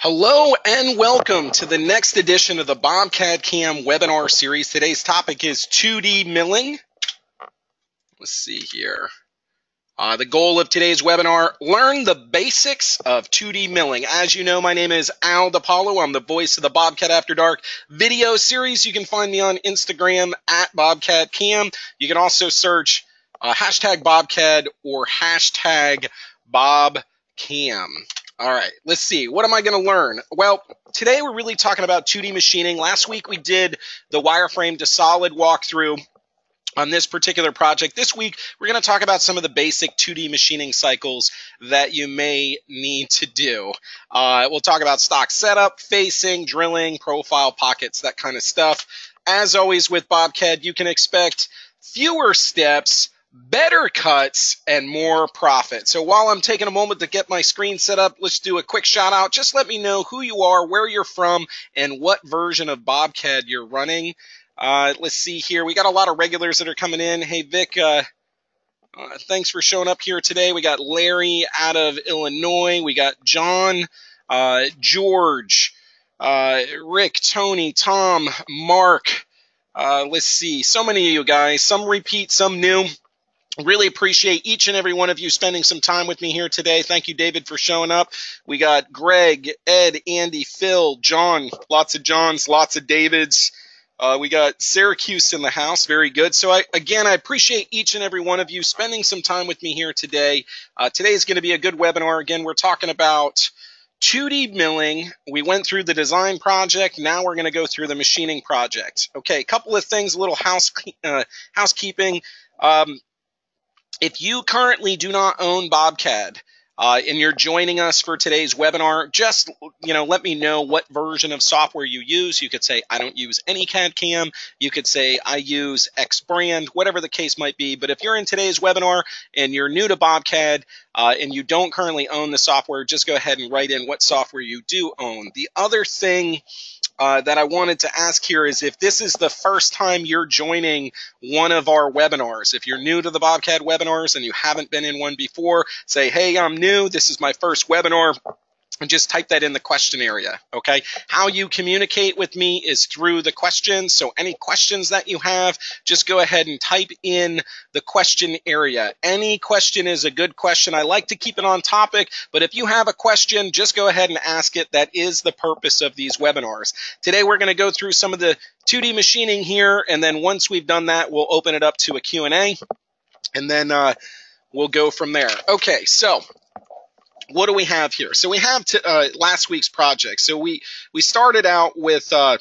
Hello and welcome to the next edition of the BobCAD-CAM webinar series. Today's topic is 2D milling. Let's see here. The goal of today's webinar, learn the basics of 2D milling. As you know, my name is Al DiPaolo. I'm the voice of the BobCAD After Dark video series. You can find me on Instagram at BobCAD-CAM. You can also search hashtag BobCAD or hashtag BobCAM. All right, let's see. What am I going to learn? Well, today we're really talking about 2D machining. Last week we did the wireframe to solid walkthrough on this particular project. This week we're going to talk about some of the basic 2D machining cycles that you may need to do. We'll talk about stock setup, facing, drilling, profile, pockets, that kind of stuff. As always with BobCAD, you can expect fewer steps, better cuts, and more profit. So while I'm taking a moment to get my screen set up, let's do a quick shout out. Just let me know who you are, where you're from, and what version of BobCAD you're running. Let's see here. We got a lot of regulars that are coming in. Hey, Vic, thanks for showing up here today. We got Larry out of Illinois. We got John, George, Rick, Tony, Tom, Mark. Let's see. So many of you guys. Some repeat, some new. Really appreciate each and every one of you spending some time with me here today. Thank you, David, for showing up. We got Greg, Ed, Andy, Phil, John, lots of Johns, lots of Davids. We got Syracuse in the house. Very good. So, I appreciate each and every one of you spending some time with me here today. Today is going to be a good webinar. Again, we're talking about 2D milling. We went through the design project. Now we're going to go through the machining project. Okay, a couple of things, a little housekeeping. If you currently do not own BobCAD and you're joining us for today's webinar, just let me know what version of software you use. You could say, I don't use any CAD-CAM. You could say, I use X brand, whatever the case might be. But if you're in today's webinar and you're new to BobCAD and you don't currently own the software, just go ahead and write in what software you do own. The other thing that I wanted to ask here is if this is the first time you're joining one of our webinars. If you're new to the BobCAD webinars and you haven't been in one before, say, hey, I'm new. This is my first webinar. And just type that in the question area, okay? How you communicate with me is through the questions. So any questions that you have, just go ahead and type in the question area. Any question is a good question. I like to keep it on topic, but if you have a question, just go ahead and ask it. That is the purpose of these webinars. Today, we're going to go through some of the 2D machining here, and then once we've done that, we'll open it up to a Q&A, and then we'll go from there. Okay, so what do we have here? So we have last week's project. So we started out with our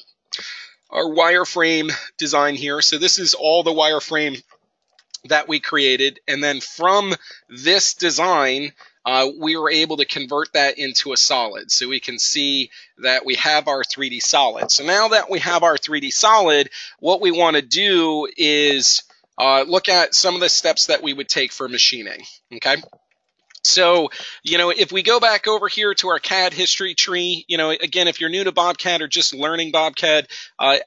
wireframe design here. So this is all the wireframe that we created. And then from this design, we were able to convert that into a solid. So we can see that we have our 3D solid. So now that we have our 3D solid, what we want to do is look at some of the steps that we would take for machining, okay? So, if we go back over here to our CAD history tree, again, if you're new to BobCAD or just learning BobCAD,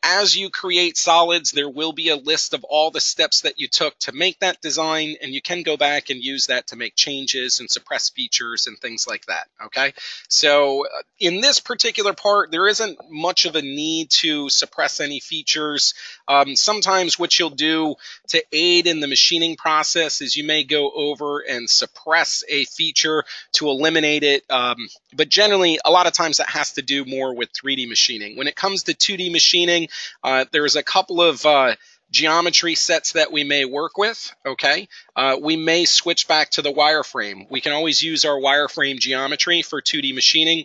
as you create solids, there will be a list of all the steps that you took to make that design, and you can go back and use that to make changes and suppress features and things like that, okay? So, in this particular part, there isn't much of a need to suppress any features. Sometimes what you'll do to aid in the machining process is you may go over and suppress a feature to eliminate it, but generally a lot of times that has to do more with 3D machining. When it comes to 2D machining, there's a couple of geometry sets that we may work with, okay? We may switch back to the wireframe. We can always use our wireframe geometry for 2D machining.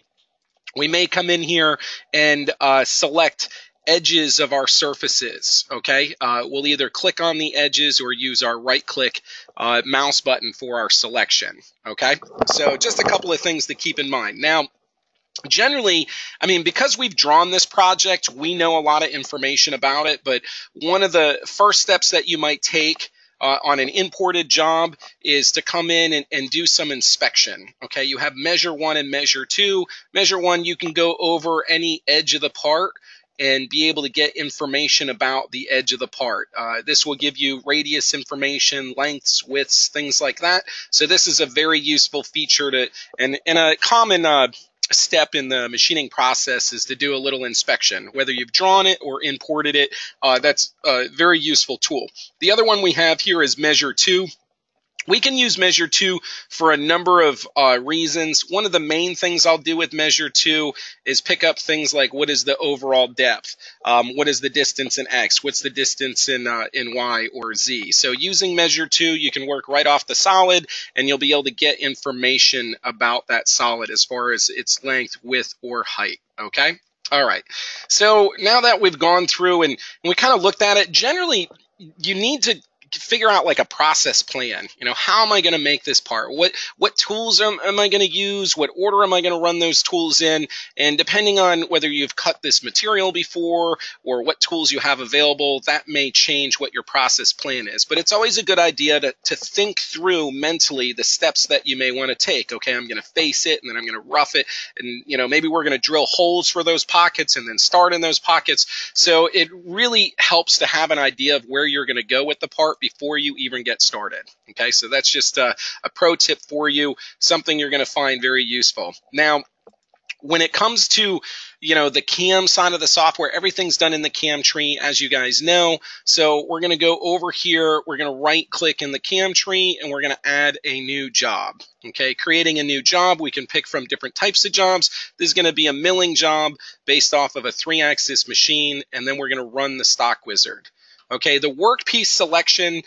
We may come in here and select edges of our surfaces, okay? We'll either click on the edges or use our right-click mouse button for our selection, okay? So just a couple of things to keep in mind. Now, generally, because we've drawn this project, we know a lot of information about it, but one of the first steps that you might take on an imported job is to come in and do some inspection, okay? You have measure 1 and measure 2. Measure 1, you can go over any edge of the part and be able to get information about the edge of the part. This will give you radius information, lengths, widths, things like that. So this is a very useful feature and a common step in the machining process is to do a little inspection. Whether you've drawn it or imported it, that's a very useful tool. The other one we have here is Measure 2. We can use Measure 2 for a number of reasons. One of the main things I'll do with Measure 2 is pick up things like what is the overall depth, what is the distance in X, what's the distance in Y or Z. So using Measure 2, you can work right off the solid, and you'll be able to get information about that solid as far as its length, width, or height, okay? All right, so now that we've gone through and we kind of looked at it, generally you need to figure out like a process plan. You know, how am I going to make this part? What tools am I going to use? What order am I going to run those tools in? And depending on whether you've cut this material before or what tools you have available, that may change what your process plan is. But it's always a good idea to think through mentally the steps that you may want to take. Okay, I'm going to face it, and then I'm going to rough it, and you know, maybe we're going to drill holes for those pockets and then start in those pockets. So it really helps to have an idea of where you're going to go with the part before you even get started. Okay, so that's just a pro tip for you, something you're going to find very useful. Now, when it comes to, you know, the CAM side of the software, everything's done in the CAM tree, as you guys know. So we're going to go over here, we're going to right click in the CAM tree, and we're going to add a new job. Okay, creating a new job, we can pick from different types of jobs. This is going to be a milling job based off of a 3-axis machine, and then we're going to run the stock wizard. Okay, the workpiece selection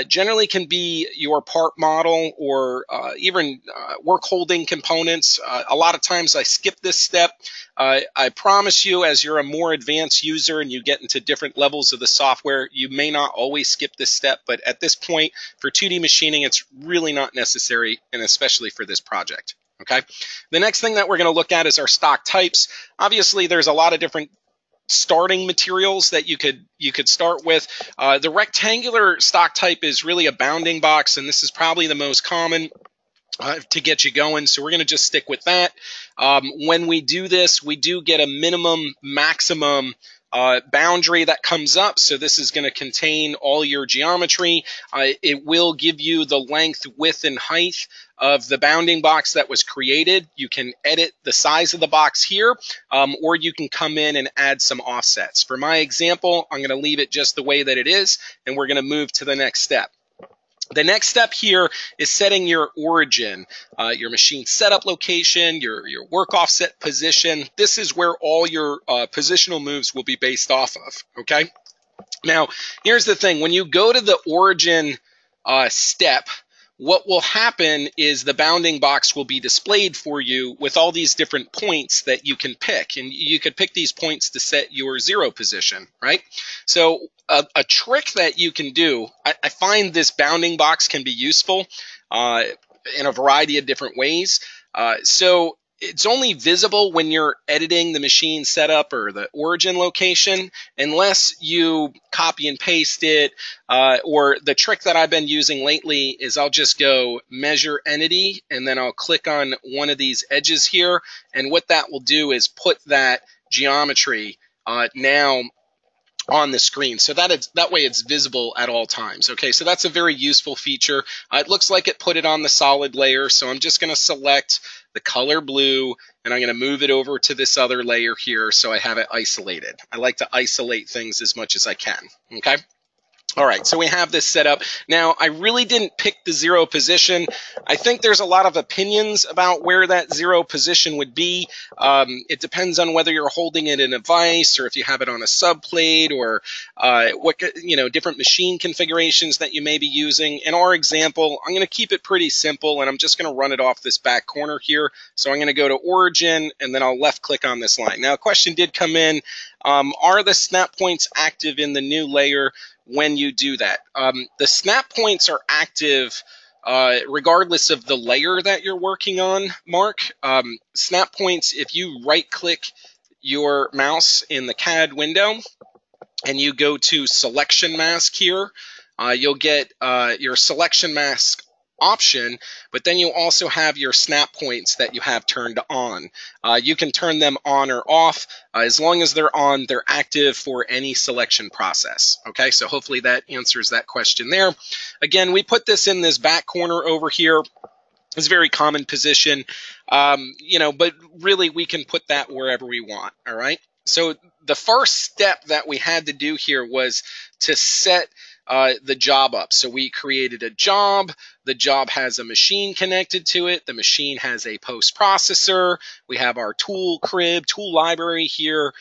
generally can be your part model or even work holding components. A lot of times I skip this step. I promise you, as you're a more advanced user and you get into different levels of the software, you may not always skip this step, but at this point for 2D machining, it's really not necessary, and especially for this project. Okay, the next thing that we're going to look at is our stock types. Obviously, there's a lot of different starting materials that you could start with. The rectangular stock type is really a bounding box, and this is probably the most common to get you going, so we're going to just stick with that. When we do this, we do get a minimum maximum boundary that comes up. So this is going to contain all your geometry. It will give you the length, width, and height of the bounding box that was created. You can edit the size of the box here, or you can come in and add some offsets. For my example, I'm going to leave it just the way that it is, and we're going to move to the next step. The next step here is setting your origin, your machine setup location, your work offset position. This is where all your positional moves will be based off of, okay? Now, here's the thing. When you go to the origin step, what will happen is the bounding box will be displayed for you with all these different points that you can pick. And you could pick these points to set your 0 position, right? So a trick that you can do, I find this bounding box can be useful in a variety of different ways. So it's only visible when you're editing the machine setup or the origin location, unless you copy and paste it. Or the trick that I've been using lately is I'll just go measure entity, and then I'll click on one of these edges here. And what that will do is put that geometry now on the screen, so that way it's visible at all times. Okay, so that's a very useful feature. It looks like it put it on the solid layer, so I'm just going to select the color blue, and I'm going to move it over to this other layer here so I have it isolated. I like to isolate things as much as I can. Okay. All right, so we have this set up. Now, I really didn't pick the 0 position. I think there's a lot of opinions about where that 0 position would be. It depends on whether you're holding it in a vise or if you have it on a subplate or what, you know, different machine configurations that you may be using. In our example, I'm going to keep it pretty simple, and I'm just going to run it off this back corner here. So I'm going to go to Origin, and then I'll left click on this line. Now, a question did come in. Are the snap points active in the new layer when you do that? The snap points are active regardless of the layer that you're working on, Mark. Snap points, if you right-click your mouse in the CAD window and you go to Selection Mask here, you'll get your Selection Mask option, but then you also have your snap points that you have turned on. You can turn them on or off. As long as they're on, they're active for any selection process. Okay, so hopefully that answers that question there. Again, we put this in this back corner over here. It's a very common position, but really we can put that wherever we want, all right? So the first step that we had to do here was to set the job up. So we created a job. The job has a machine connected to it. The machine has a post processor. We have our tool crib, tool library here.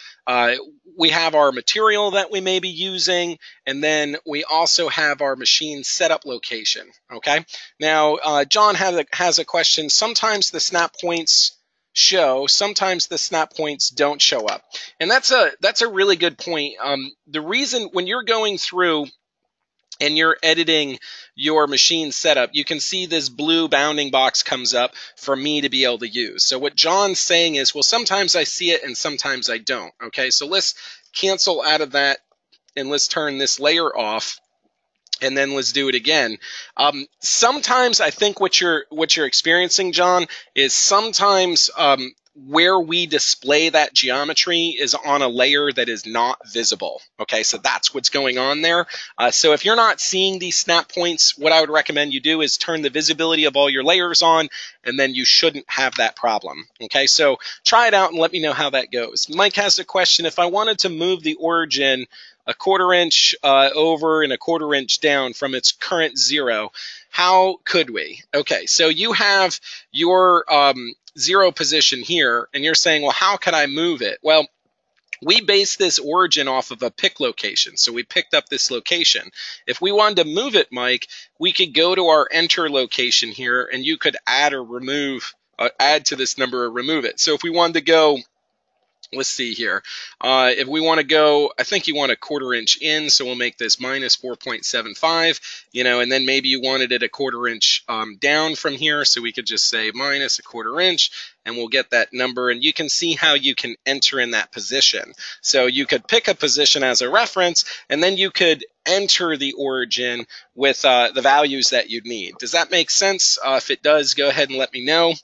We have our material that we may be using, and then we also have our machine setup location, okay? Now, John has a question. Sometimes the snap points show, sometimes the snap points don't show up. And that's a really good point. The reason when you're going through and you're editing your machine setup, you can see this blue bounding box comes up for me to be able to use. So what John's saying is, well, sometimes I see it and sometimes I don't. Okay, so let's cancel out of that and let's turn this layer off. And then let's do it again. Sometimes I think what you're experiencing, John, is sometimes where we display that geometry is on a layer that is not visible. Okay, so that's what's going on there. So if you're not seeing these snap points, what I would recommend you do is turn the visibility of all your layers on, and then you shouldn't have that problem. Okay, so try it out and let me know how that goes. Mike has a question. If I wanted to move the origin a 1/4 inch over and a 1/4 inch down from its current 0, how could we? Okay, so you have your 0 position here, and you're saying, well, how can I move it? Well, we base this origin off of a pick location, so we picked up this location. If we wanted to move it, Mike, we could go to our enter location here, and you could add or remove, add to this number or remove it. So if we wanted to go, let's see here. If we want to go, I think you want a 1/4 inch in, so we'll make this minus 4.75, and then maybe you wanted it a 1/4 inch down from here, so we could just say minus a 1/4 inch, and we'll get that number, and you can see how you can enter in that position. So you could pick a position as a reference, and then you could enter the origin with the values that you'd need. Does that make sense? If it does, go ahead and let me know.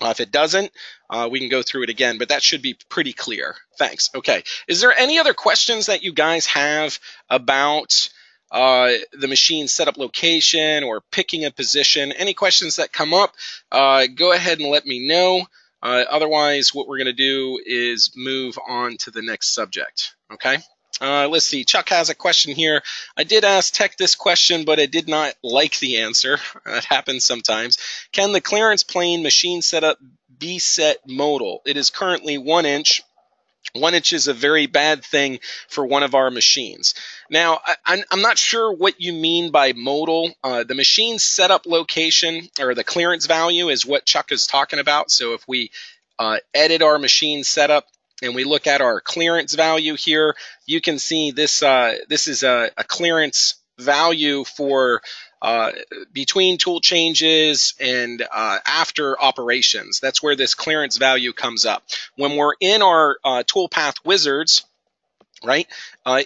If it doesn't, we can go through it again, but that should be pretty clear. Thanks. Okay. Is there any other questions that you guys have about the machine setup location or picking a position? Any questions that come up, go ahead and let me know. Otherwise, what we're going to do is move on to the next subject. Okay. Let's see. Chuck has a question here. I did ask Tech this question, but I did not like the answer. That happens sometimes. Can the clearance plane machine setup be set modal? It is currently 1 inch. 1 inch is a very bad thing for one of our machines. Now, I'm not sure what you mean by modal. The machine setup location or the clearance value is what Chuck is talking about. So if we edit our machine setup, and we look at our clearance value here, you can see this this is a clearance value for between tool changes and after operations. That's where this clearance value comes up. When we're in our toolpath wizards, right,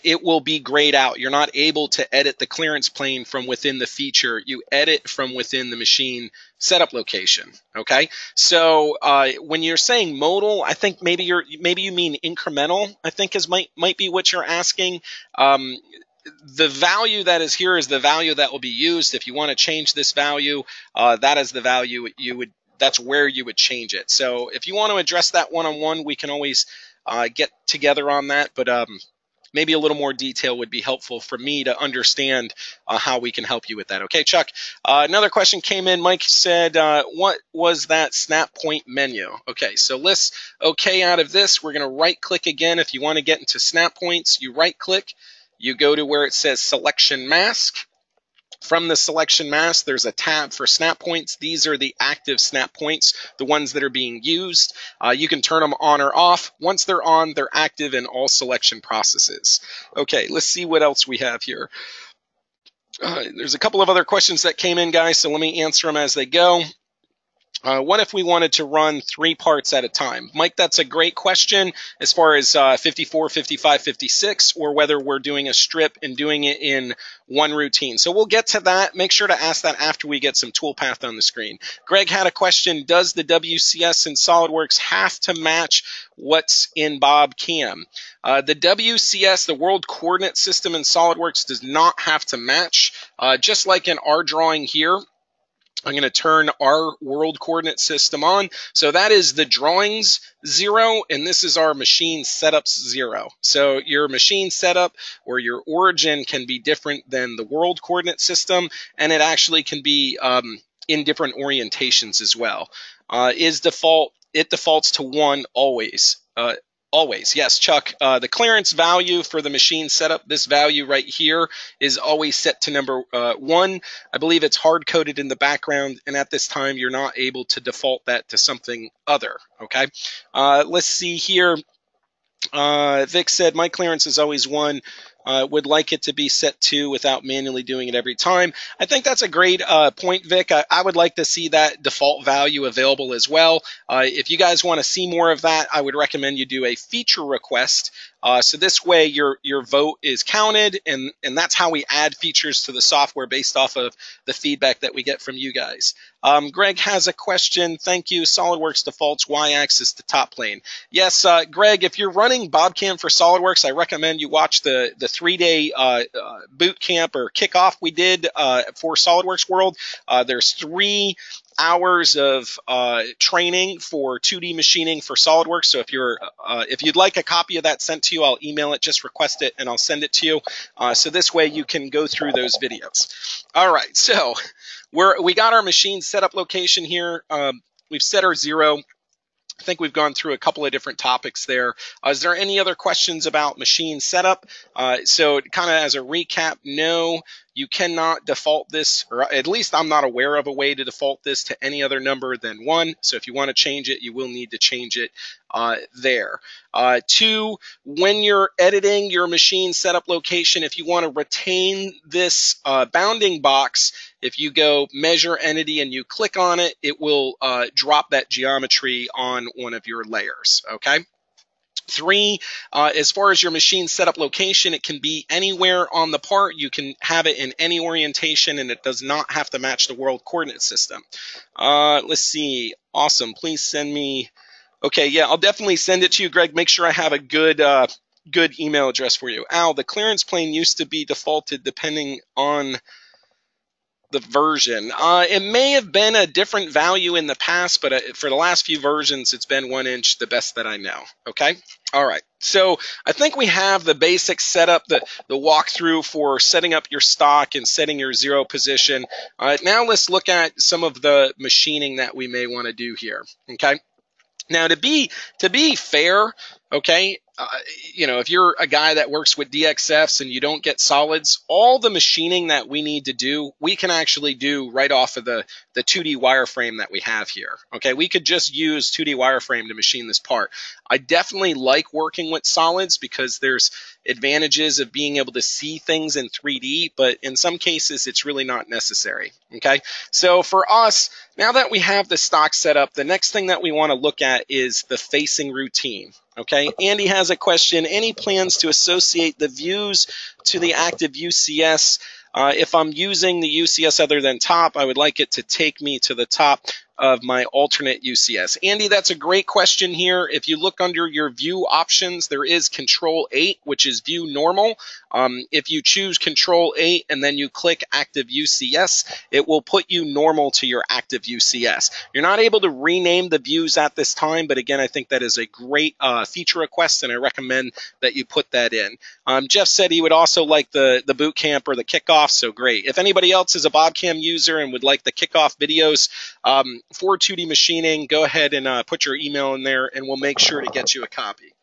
it will be grayed out. You're not able to edit the clearance plane from within the feature. You edit from within the machine setup location. Okay, so when you're saying modal, I think maybe you mean incremental. I think might be what you're asking. The value that is here is the value that will be used. If you want to change this value, that is the value that's where you would change it. So if you want to address that one-on-one, we can always get together on that, but maybe a little more detail would be helpful for me to understand how we can help you with that. Okay, Chuck, another question came in. Mike said, what was that snap point menu? Okay, so let's okay out of this. We're going to right click again. If you want to get into snap points, you right click, you go to where it says selection mask. From the selection mask, there's a tab for snap points. These are the active snap points, the ones that are being used. You can turn them on or off. Once they're on, they're active in all selection processes. Okay, let's see what else we have here. There's a couple of other questions that came in, guys, so let me answer them as they go. What if we wanted to run 3 parts at a time? Mike, that's a great question as far as 54, 55, 56, or whether we're doing a strip and doing it in one routine. So we'll get to that. Make sure to ask that after we get some toolpath on the screen. Greg had a question. Does the WCS in SolidWorks have to match what's in BobCAM? The WCS, the World Coordinate System in SolidWorks, does not have to match. Just like in our drawing here, I'm going to turn our world coordinate system on. So that is the drawings 0, and this is our machine setups 0. So your machine setup or your origin can be different than the world coordinate system, and it actually can be in different orientations as well. It defaults to 1 always. Always, yes, Chuck. The clearance value for the machine setup, this value right here, is always set to number 1. I believe it's hard coded in the background, and at this time, you're not able to default that to something other. Okay, let's see here. Vic said, my clearance is always 1. Would like it to be set to without manually doing it every time. I think that's a great point, Vic. I would like to see that default value available as well. If you guys want to see more of that, I would recommend you do a feature request. So this way your vote is counted, and that's how we add features to the software based off of the feedback that we get from you guys. Greg has a question. Thank you. SolidWorks defaults y-axis to top plane. Yes, Greg, if you're running BobCAM for SolidWorks, I recommend you watch the 3-day boot camp or kickoff we did for SolidWorks World. There's 3 hours of training for 2D machining for SolidWorks. So if you'd like a copy of that sent to you, I'll email it. Just request it, and I'll send it to you. So this way you can go through those videos. All right, so we got our machine setup location here. We've set our 0. I think we've gone through a couple of different topics there. Is there any other questions about machine setup? So kind of as a recap, no, you cannot default this, or at least I'm not aware of a way to default this to any other number than 1. So if you want to change it, you will need to change it there. 2, when you're editing your machine setup location, if you want to retain this bounding box, if you go measure entity and you click on it, it will drop that geometry on one of your layers, okay? 3, as far as your machine setup location, it can be anywhere on the part. You can have it in any orientation, and it does not have to match the world coordinate system. Let's see. Awesome. Please send me. Okay, yeah, I'll definitely send it to you, Greg. Make sure I have a good email address for you. Al, the clearance plane used to be defaulted depending on the version. It may have been a different value in the past, but for the last few versions, it's been 1 inch, the best that I know. Okay. All right. So I think we have the basic setup, the walkthrough for setting up your stock and setting your 0 position. Now let's look at some of the machining that we may want to do here. Okay. Now to be fair, okay, if you're a guy that works with DXFs and you don't get solids, all the machining that we need to do, we can actually do right off of the 2D wireframe that we have here. Okay, we could just use 2D wireframe to machine this part. I definitely like working with solids because there's advantages of being able to see things in 3D, but in some cases it's really not necessary. Okay, so for us, now that we have the stock set up, the next thing that we want to look at is the facing routine. Okay, Andy has a question. Any plans to associate the views to the active UCS? If I'm using the UCS other than top, I would like it to take me to the top of my alternate UCS. Andy, that's a great question here. If you look under your view options, there is Control 8, which is view normal. If you choose Control 8 and then you click active UCS, it will put you normal to your active UCS. You're not able to rename the views at this time, but again, I think that is a great feature request, and I recommend that you put that in. Jeff said he would also like the boot camp or the kickoff, so great. If anybody else is a BobCAM user and would like the kickoff videos for 2D machining, go ahead and put your email in there, and we'll make sure to get you a copy.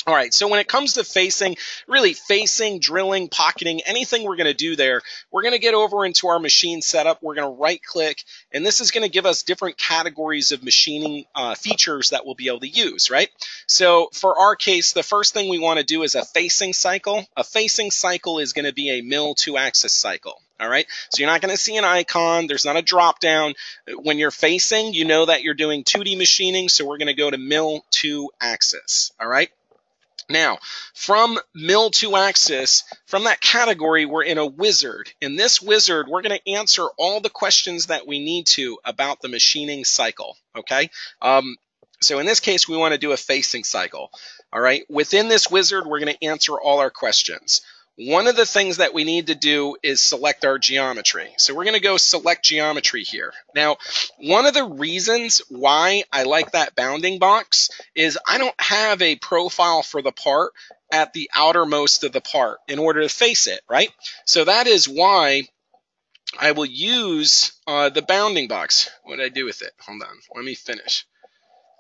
All right, so when it comes to facing, really facing, drilling, pocketing, anything we're going to do there, we're going to get over into our machine setup. We're going to right-click, and this is going to give us different categories of machining features that we'll be able to use, right? So for our case, the first thing we want to do is a facing cycle. A facing cycle is going to be a mill 2-axis cycle. All right, so you're not going to see an icon. There's not a drop down. When you're facing, you know that you're doing 2D machining, so we're going to go to mill 2-axis. All right. Now, from mill 2-axis, from that category, we're in a wizard. In this wizard, we're going to answer all the questions that we need to about the machining cycle, okay? So in this case, we want to do a facing cycle, all right? Within this wizard, we're going to answer all our questions. one of the things that we need to do is select our geometry. So we're going to go select geometry here. Now, one of the reasons why I like that bounding box is I don't have a profile for the part at the outermost of the part in order to face it, right? So that is why I will use the bounding box. What did I do with it? Hold on, let me finish.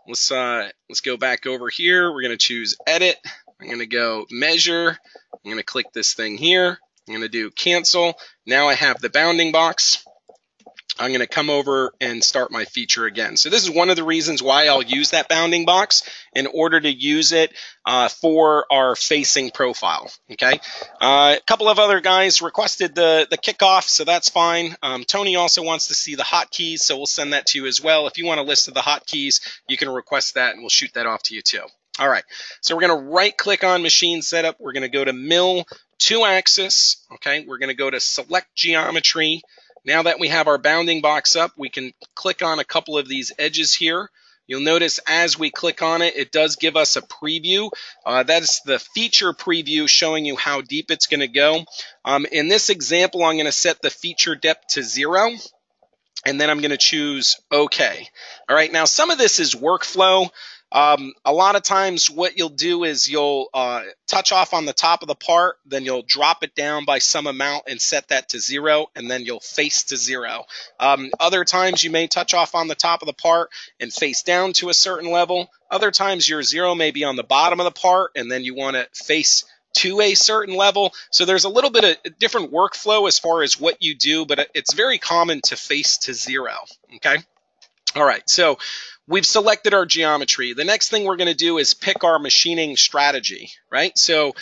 Let's go back over here. We're going to choose edit. I'm going to go measure. I'm going to click this thing here. I'm going to do cancel. Now I have the bounding box. I'm going to come over and start my feature again. So this is one of the reasons why I'll use that bounding box in order to use it for our facing profile. Okay. A couple of other guys requested the kickoff, so that's fine. Tony also wants to see the hotkeys, so we'll send that to you as well. If you want a list of the hotkeys, you can request that, and we'll shoot that off to you too. All right. So we're going to right-click on Machine Setup. We're going to go to Mill 2-Axis. Okay. We're going to go to Select Geometry. Now that we have our bounding box up, we can click on a couple of these edges here. You'll notice as we click on it, it does give us a preview. That's the feature preview showing you how deep it's going to go. In this example, I'm going to set the feature depth to 0, and then I'm going to choose OK. All right, now some of this is workflow. A lot of times what you'll do is you'll touch off on the top of the part, then you'll drop it down by some amount and set that to 0, and then you'll face to 0. Other times you may touch off on the top of the part and face down to a certain level. Other times your 0 may be on the bottom of the part, and then you want to face to a certain level. So there's a little bit of different workflow as far as what you do, but it's very common to face to 0, okay? All right, so we've selected our geometry. The next thing we're going to do is pick our machining strategy, right? So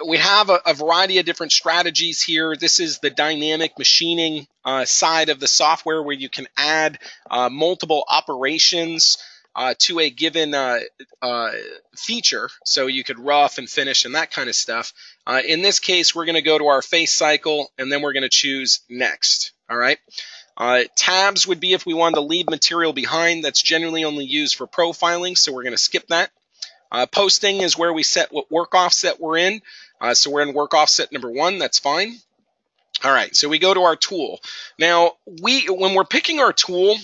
we have a variety of different strategies here. This is the dynamic machining side of the software where you can add multiple operations to a given feature. So you could rough and finish and that kind of stuff. In this case, we're going to go to our face cycle, and then we're going to choose next, all right? Tabs would be if we wanted to leave material behind. That's generally only used for profiling, so we're going to skip that. Posting is where we set what work offset we're in. So we're in work offset number 1. That's fine. All right, so we go to our tool. Now, when we're picking our tool,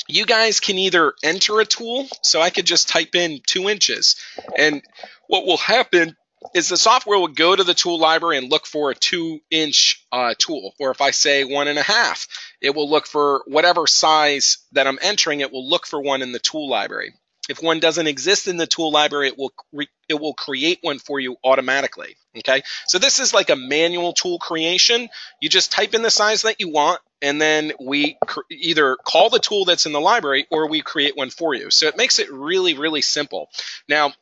you guys can either enter a tool. So I could just type in 2 inches. And what will happen is the software will go to the tool library and look for a 2-inch tool. Or if I say 1.5, it will look for whatever size that I'm entering. It will look for one in the tool library. If one doesn't exist in the tool library, it will create one for you automatically. Okay, so this is like a manual tool creation. You just type in the size that you want, and then we either call the tool that's in the library or we create one for you. So it makes it really, really simple. Now,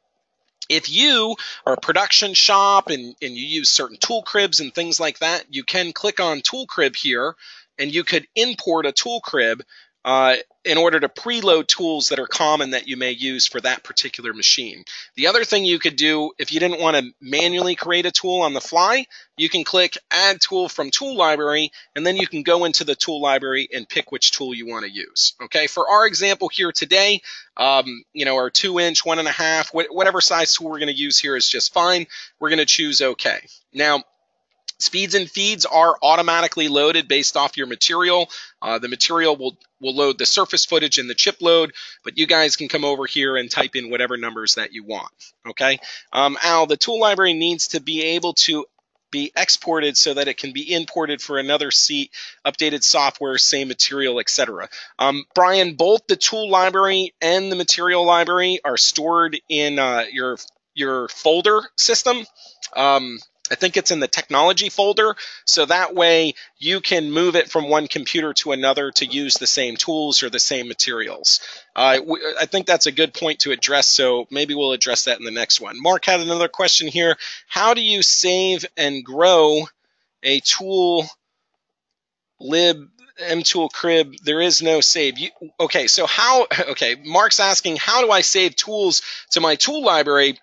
if you are a production shop and you use certain tool cribs and things like that, you can click on tool crib here, and you could import a tool crib in order to preload tools that are common that you may use for that particular machine. The other thing you could do, if you didn't want to manually create a tool on the fly, you can click Add Tool from Tool Library, and then you can go into the tool library and pick which tool you want to use. Okay, for our example here today, our 2-inch, 1.5, whatever size tool we're going to use here is just fine. We're going to choose OK. Now, speeds and feeds are automatically loaded based off your material. The material will load the surface footage and the chip load, but you guys can come over here and type in whatever numbers that you want, okay? Al, the tool library needs to be able to be exported so that it can be imported for another seat, updated software, same material, etc. Brian, both the tool library and the material library are stored in your folder system. I think it's in the technology folder, so that way you can move it from one computer to another to use the same tools or the same materials. I think that's a good point to address, so maybe we'll address that in the next one. Mark had another question here. How do you save and grow a tool lib mtool crib? There is no save. Okay, Mark's asking, how do I save tools to my tool library?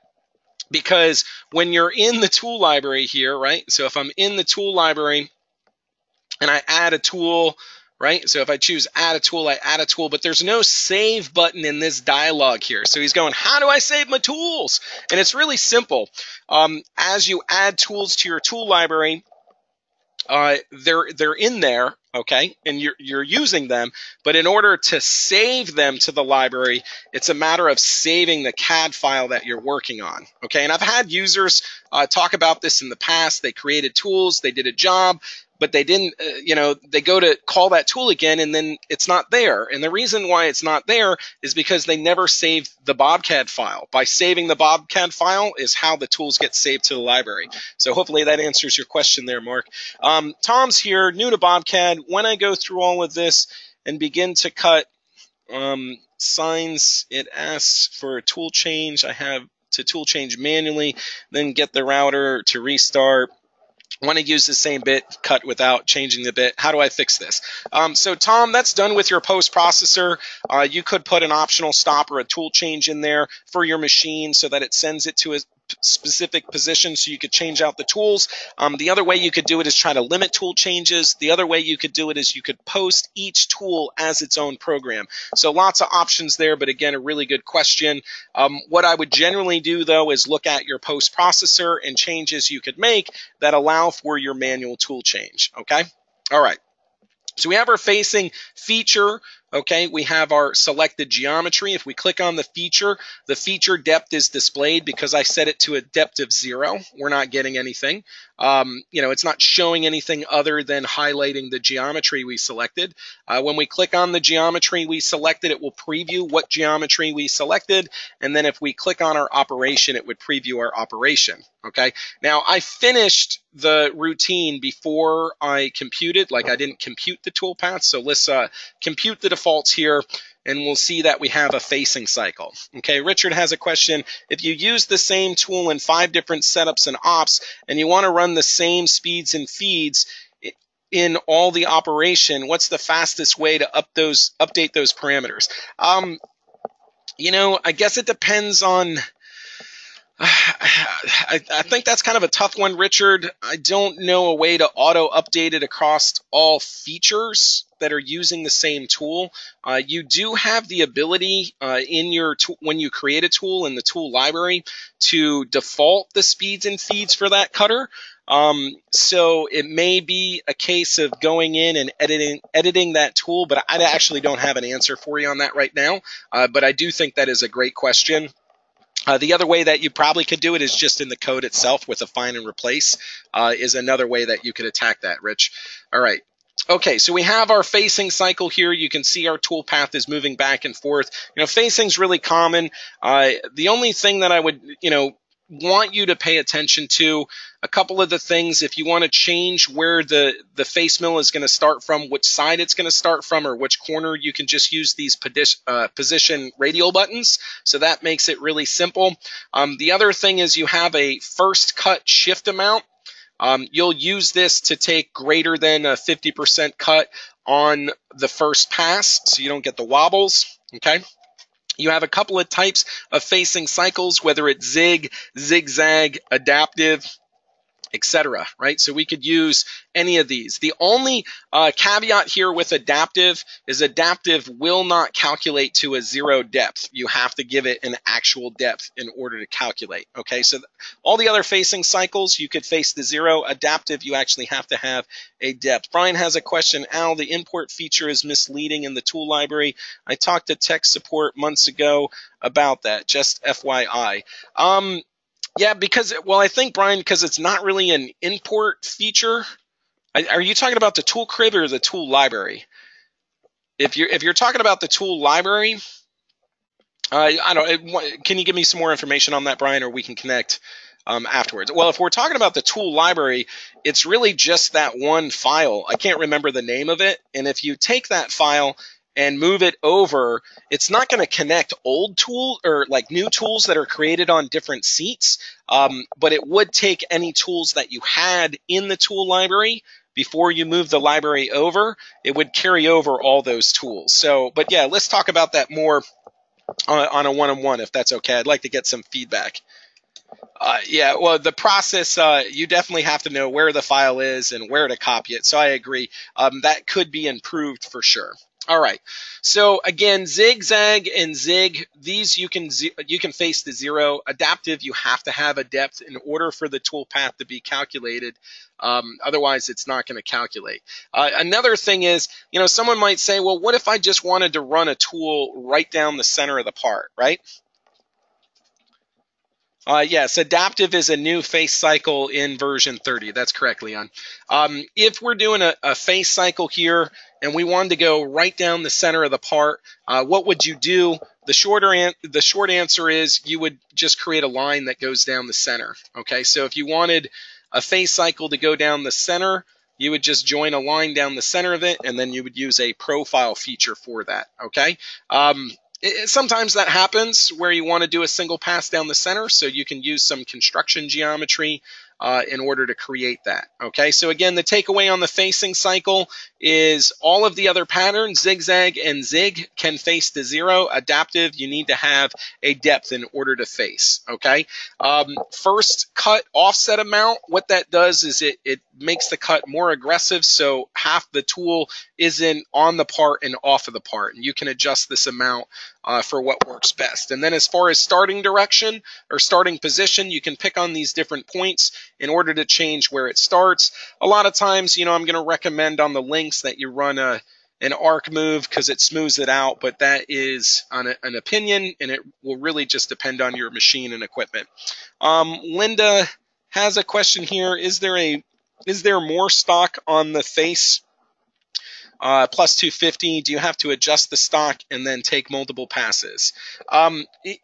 Because when you're in the tool library here, right? So if I'm in the tool library and I add a tool, right? So if I choose add a tool, I add a tool, but there's no save button in this dialog here. So he's going, how do I save my tools? And it's really simple. As you add tools to your tool library, they're in there, okay, and you're using them, but in order to save them to the library, it's a matter of saving the CAD file that you're working on, okay? And I've had users talk about this in the past. They created tools, they did a job, but they didn't, they go to call that tool again and then it's not there. And the reason why it's not there is because they never saved the BobCAD file. By saving the BobCAD file is how the tools get saved to the library. So hopefully that answers your question there, Mark. Tom's here, new to BobCAD. When I go through all of this and begin to cut signs, it asks for a tool change. I have to tool change manually, then get the router to restart. Want to use the same bit, cut without changing the bit. How do I fix this? So Tom, that's done with your post processor. You could put an optional stop or a tool change in there for your machine so that it sends it to a specific position so you could change out the tools. The other way you could do it is try to limit tool changes. The other way you could do it is you could post each tool as its own program. So lots of options there, but again, a really good question. What I would generally do though is look at your post processor and changes you could make that allow for your manual tool change, okay? All right. So we have our facing feature, okay? We have our selected geometry. If we click on the feature depth is displayed because I set it to a depth of 0. We're not getting anything. It's not showing anything other than highlighting the geometry we selected. When we click on the geometry we selected, it will preview what geometry we selected. And then if we click on our operation, it would preview our operation, okay? Now, I finished the routine before I computed, like I didn't compute the toolpath. So let's compute the defaults here, and we'll see that we have a facing cycle. Okay, Richard has a question. If you use the same tool in 5 different setups and ops, and you want to run the same speeds and feeds in all the operation, what's the fastest way to update those parameters? I guess it depends on... I think that's kind of a tough one, Richard. I don't know a way to auto-update it across all features that are using the same tool. You do have the ability in your when you create a tool in the tool library to default the speeds and feeds for that cutter. So it may be a case of going in and editing that tool, but I actually don't have an answer for you on that right now. But I do think that is a great question. The other way that you probably could do it is just in the code itself with a find and replace is another way that you could attack that, Rich. All right. Okay, so we have our facing cycle here. You can see our tool path is moving back and forth. Facing's really common. The only thing that I would, want you to pay attention to, a couple of the things, if you want to change where the face mill is going to start from, which side it's going to start from, or which corner, you can just use these position radial buttons. So that makes it really simple. The other thing is you have a first cut shift amount. You'll use this to take greater than a 50% cut on the first pass, so you don't get the wobbles, okay? You have a couple of types of facing cycles, whether it's zig, zigzag, adaptive, etc. Right? So we could use any of these. The only caveat here with adaptive is adaptive will not calculate to a 0 depth. You have to give it an actual depth in order to calculate. Okay, so all the other facing cycles, you could face the 0. Adaptive, you actually have to have a depth. Brian has a question. Al, the import feature is misleading in the tool library. I talked to tech support months ago about that. Just FYI. Yeah, I think, Brian, because it's not really an import feature. Are you talking about the tool crib or the tool library? If you're talking about the tool library, I don't. Can you give me some more information on that, Brian, or we can connect afterwards? Well, if we're talking about the tool library, it's really just that one file. I can't remember the name of it, and if you take that file and move it over, it's not going to connect old tool or like new tools that are created on different seats, but it would take any tools that you had in the tool library before you move the library over. It would carry over all those tools. So, but yeah, let's talk about that more on a one-on-one if that's okay. I'd like to get some feedback. Yeah, well, the process, you definitely have to know where the file is and where to copy it. So I agree. That could be improved for sure. All right. So again, zigzag and zig, these you can face to zero. Adaptive, you have to have a depth in order for the toolpath to be calculated. Otherwise, it's not going to calculate. Another thing is, someone might say, well, what if I just wanted to run a tool right down the center of the part, right? Yes, adaptive is a new face cycle in version 30. That's correct, Leon. If we're doing a face cycle here and we wanted to go right down the center of the part, what would you do? The short answer is you would just create a line that goes down the center. Okay, so if you wanted a face cycle to go down the center, you would just join a line down the center of it, and then you would use a profile feature for that. Okay. Sometimes that happens where you want to do a single pass down the center, so you can use some construction geometry in order to create that. Okay, so again, the takeaway on the facing cycle is all of the other patterns, zigzag and zig, can face to zero. Adaptive, you need to have a depth in order to face. Okay, first cut offset amount, what that does is it makes the cut more aggressive, so half the tool isn't on the part and off of the part, and you can adjust this amount for what works best. And then as far as starting direction or starting position, you can pick on these different points in order to change where it starts. A lot of times, I'm going to recommend on the links that you run an arc move because it smooths it out, but that is an opinion, and it will really just depend on your machine and equipment. Linda has a question here. Is there more stock on the face plus 250? Do you have to adjust the stock and then take multiple passes?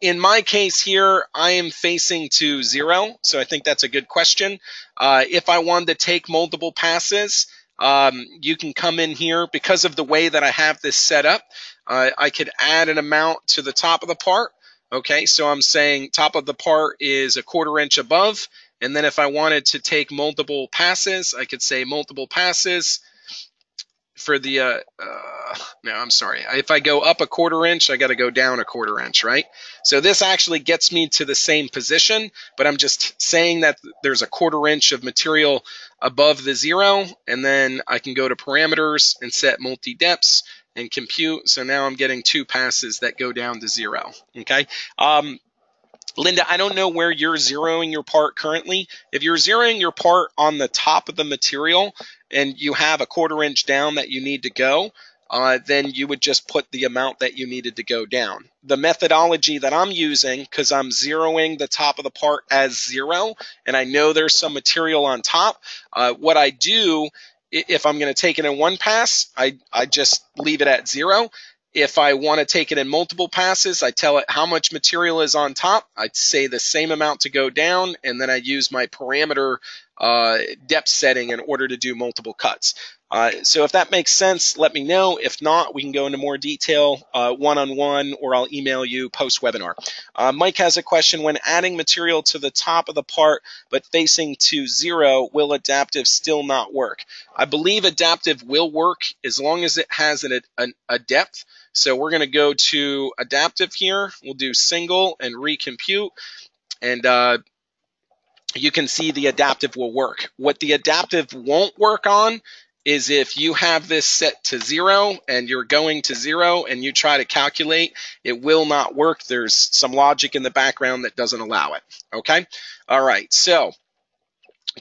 In my case here, I am facing to zero, so I think that's a good question. If I wanted to take multiple passes, you can come in here. Because of the way that I have this set up, I could add an amount to the top of the part. Okay, so I'm saying top of the part is a 1/4 inch above, and then if I wanted to take multiple passes, I could say multiple passes. For the no, I'm sorry. If I go up a 1/4 inch, I got to go down a 1/4 inch, right? So this actually gets me to the same position, but I'm just saying that there's a 1/4 inch of material above the zero, and then I can go to parameters and set multi-depths and compute. So now I'm getting 2 passes that go down to zero. Okay. Linda, I don't know where you're zeroing your part currently. If you're zeroing your part on the top of the material and you have a 1/4 inch down that you need to go, then you would just put the amount that you needed to go down. The methodology that I'm using, because I'm zeroing the top of the part as 0, and I know there's some material on top, what I do, if I'm going to take it in one pass, I just leave it at 0. If I want to take it in multiple passes, I tell it how much material is on top. I'd say the same amount to go down, and then I use my parameter depth setting in order to do multiple cuts. So if that makes sense, let me know. If not, we can go into more detail one-on-one, or I'll email you post-webinar. Mike has a question. When adding material to the top of the part but facing to 0, will adaptive still not work? I believe adaptive will work as long as it has a depth. So we're going to go to adaptive here. We'll do single and recompute, and you can see the adaptive will work. What the adaptive won't work on is if you have this set to 0 and you're going to 0 and you try to calculate, it will not work. There's some logic in the background that doesn't allow it. Okay? All right, so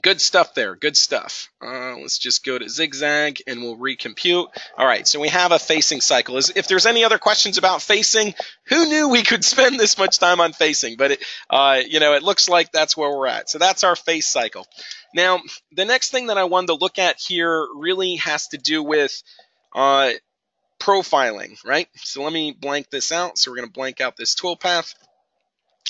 good stuff there. Good stuff. Let's just go to zigzag and we'll recompute. All right, so we have a facing cycle. If there's any other questions about facing, who knew we could spend this much time on facing? But it looks like that's where we're at. So that's our face cycle. Now, the next thing that I wanted to look at here really has to do with profiling, right? So let me blank this out. So we're going to blank out this toolpath.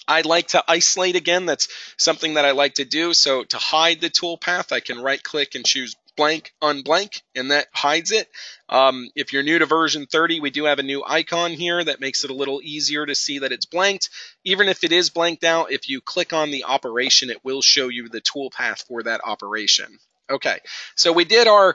I like to isolate again. That's something that I like to do. So to hide the toolpath, I can right click and choose blank, unblank, and that hides it. If you're new to version 30, we do have a new icon here that makes it a little easier to see that it's blanked. Even if it is blanked out, if you click on the operation, it will show you the toolpath for that operation. Okay, so we did our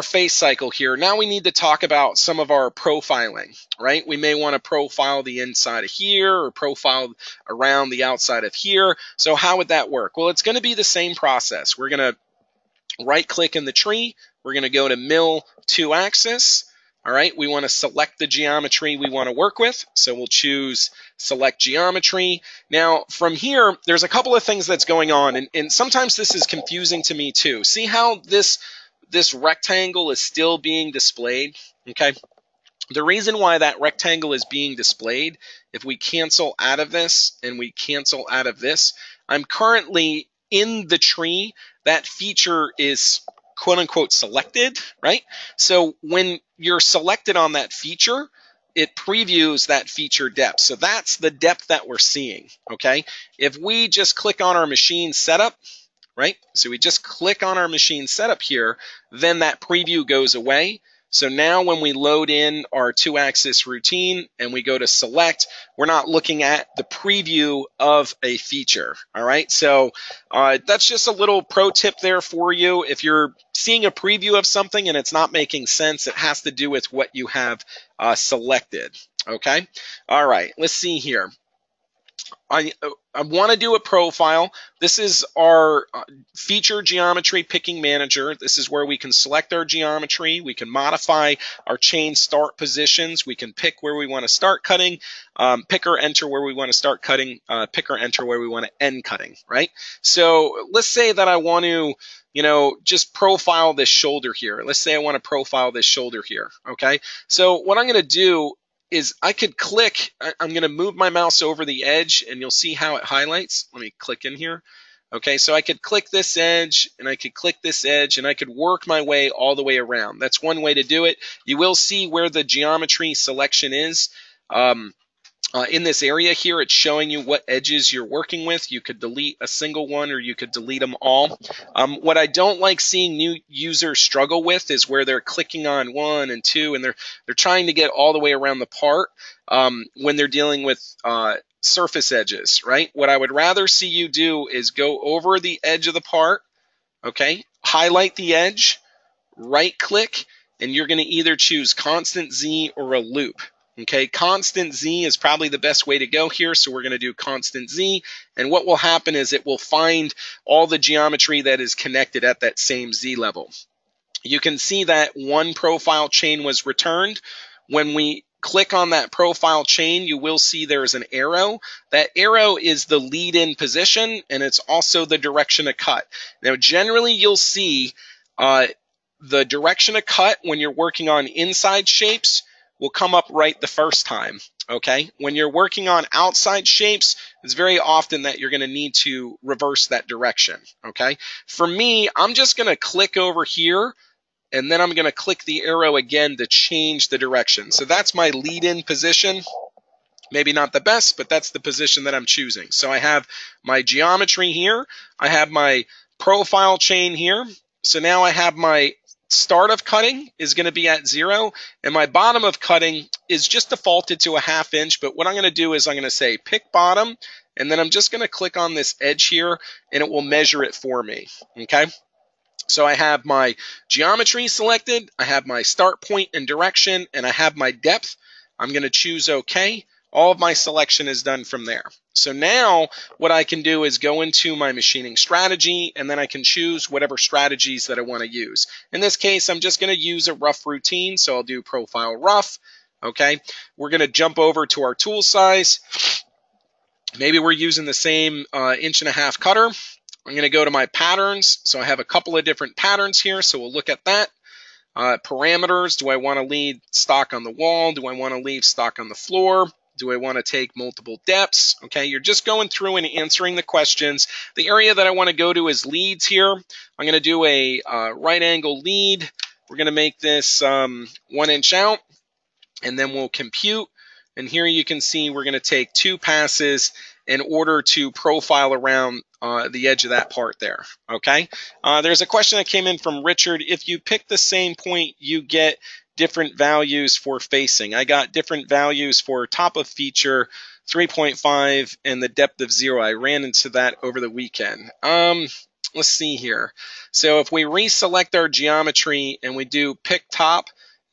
face cycle here. Now we need to talk about some of our profiling, right? We may want to profile the inside of here or profile around the outside of here. So how would that work? Well, it's going to be the same process. We're going to right click in the tree. We're going to go to Mill to Axis. All right, we want to select the geometry we want to work with. So we'll choose Select Geometry. Now, from here, there's a couple of things that's going on, and sometimes this is confusing to me too. See how this rectangle is still being displayed? Okay. The reason why that rectangle is being displayed, if we cancel out of this and we cancel out of this, I'm currently in the tree. That feature is quote unquote selected, right? So when you're selected on that feature, it previews that feature depth. So that's the depth that we're seeing, okay? If we just click on our machine setup, right? So we just click on our machine setup here, then that preview goes away. So now when we load in our 2-axis routine and we go to select, we're not looking at the preview of a feature, all right? So that's just a little pro tip there for you. If you're seeing a preview of something and it's not making sense, it has to do with what you have selected, okay? All right, let's see here. I want to do a profile. This is our feature geometry picking manager. This is where we can select our geometry. We can modify our chain start positions. We can pick where we want to start cutting, pick or enter where we want to start cutting, pick or enter where we want to end cutting, right? So let's say that I want to, just profile this shoulder here. Let's say I want to profile this shoulder here, okay? So what I'm going to do is I could click, I'm going to move my mouse over the edge and you'll see how it highlights. Let me click in here. Okay, so I could click this edge and I could click this edge and I could work my way all the way around. That's one way to do it. You will see where the geometry selection is. In this area here, it's showing you what edges you're working with. You could delete a single one or you could delete them all. What I don't like seeing new users struggle with is where they're clicking on 1 and 2 and they're trying to get all the way around the part when they're dealing with surface edges, right? What I would rather see you do is go over the edge of the part, okay? Highlight the edge, right click, and you're going to either choose constant Z or a loop. Okay, constant Z is probably the best way to go here, so we're going to do constant Z, and what will happen is it will find all the geometry that is connected at that same Z level. You can see that one profile chain was returned. When we click on that profile chain, you will see there's an arrow. That arrow is the lead-in position, and it's also the direction of cut. Now, generally, you'll see the direction of cut when you're working on inside shapes will come up right the first time, okay? When you're working on outside shapes, it's very often that you're going to need to reverse that direction, okay? For me, I'm just going to click over here, and then I'm going to click the arrow again to change the direction. So that's my lead-in position. Maybe not the best, but that's the position that I'm choosing. So I have my geometry here. I have my profile chain here. So now I have my start of cutting is going to be at 0, and my bottom of cutting is just defaulted to a 1/2 inch, but what I'm going to do is I'm going to say pick bottom, and then I'm just going to click on this edge here, and it will measure it for me, okay? So I have my geometry selected, I have my start point and direction, and I have my depth. I'm going to choose OK. All of my selection is done from there. So now what I can do is go into my machining strategy, and then I can choose whatever strategies that I want to use. In this case, I'm just going to use a rough routine, so I'll do profile rough. Okay, we're going to jump over to our tool size. Maybe we're using the same 1.5 inch cutter. I'm going to go to my patterns. So I have a couple of different patterns here, so we'll look at that. Parameters, do I want to leave stock on the wall? Do I want to leave stock on the floor? Do I want to take multiple depths? Okay, you're just going through and answering the questions. The area that I want to go to is leads here. I'm going to do a right angle lead. We're going to make this 1 inch out, and then we'll compute. And here you can see we're going to take 2 passes in order to profile around the edge of that part there. Okay, there's a question that came in from Richard. If you pick the same point, you get different values for facing. I got different values for top of feature 3.5 and the depth of 0. I ran into that over the weekend. let's see here. So if we reselect our geometry and we do pick top,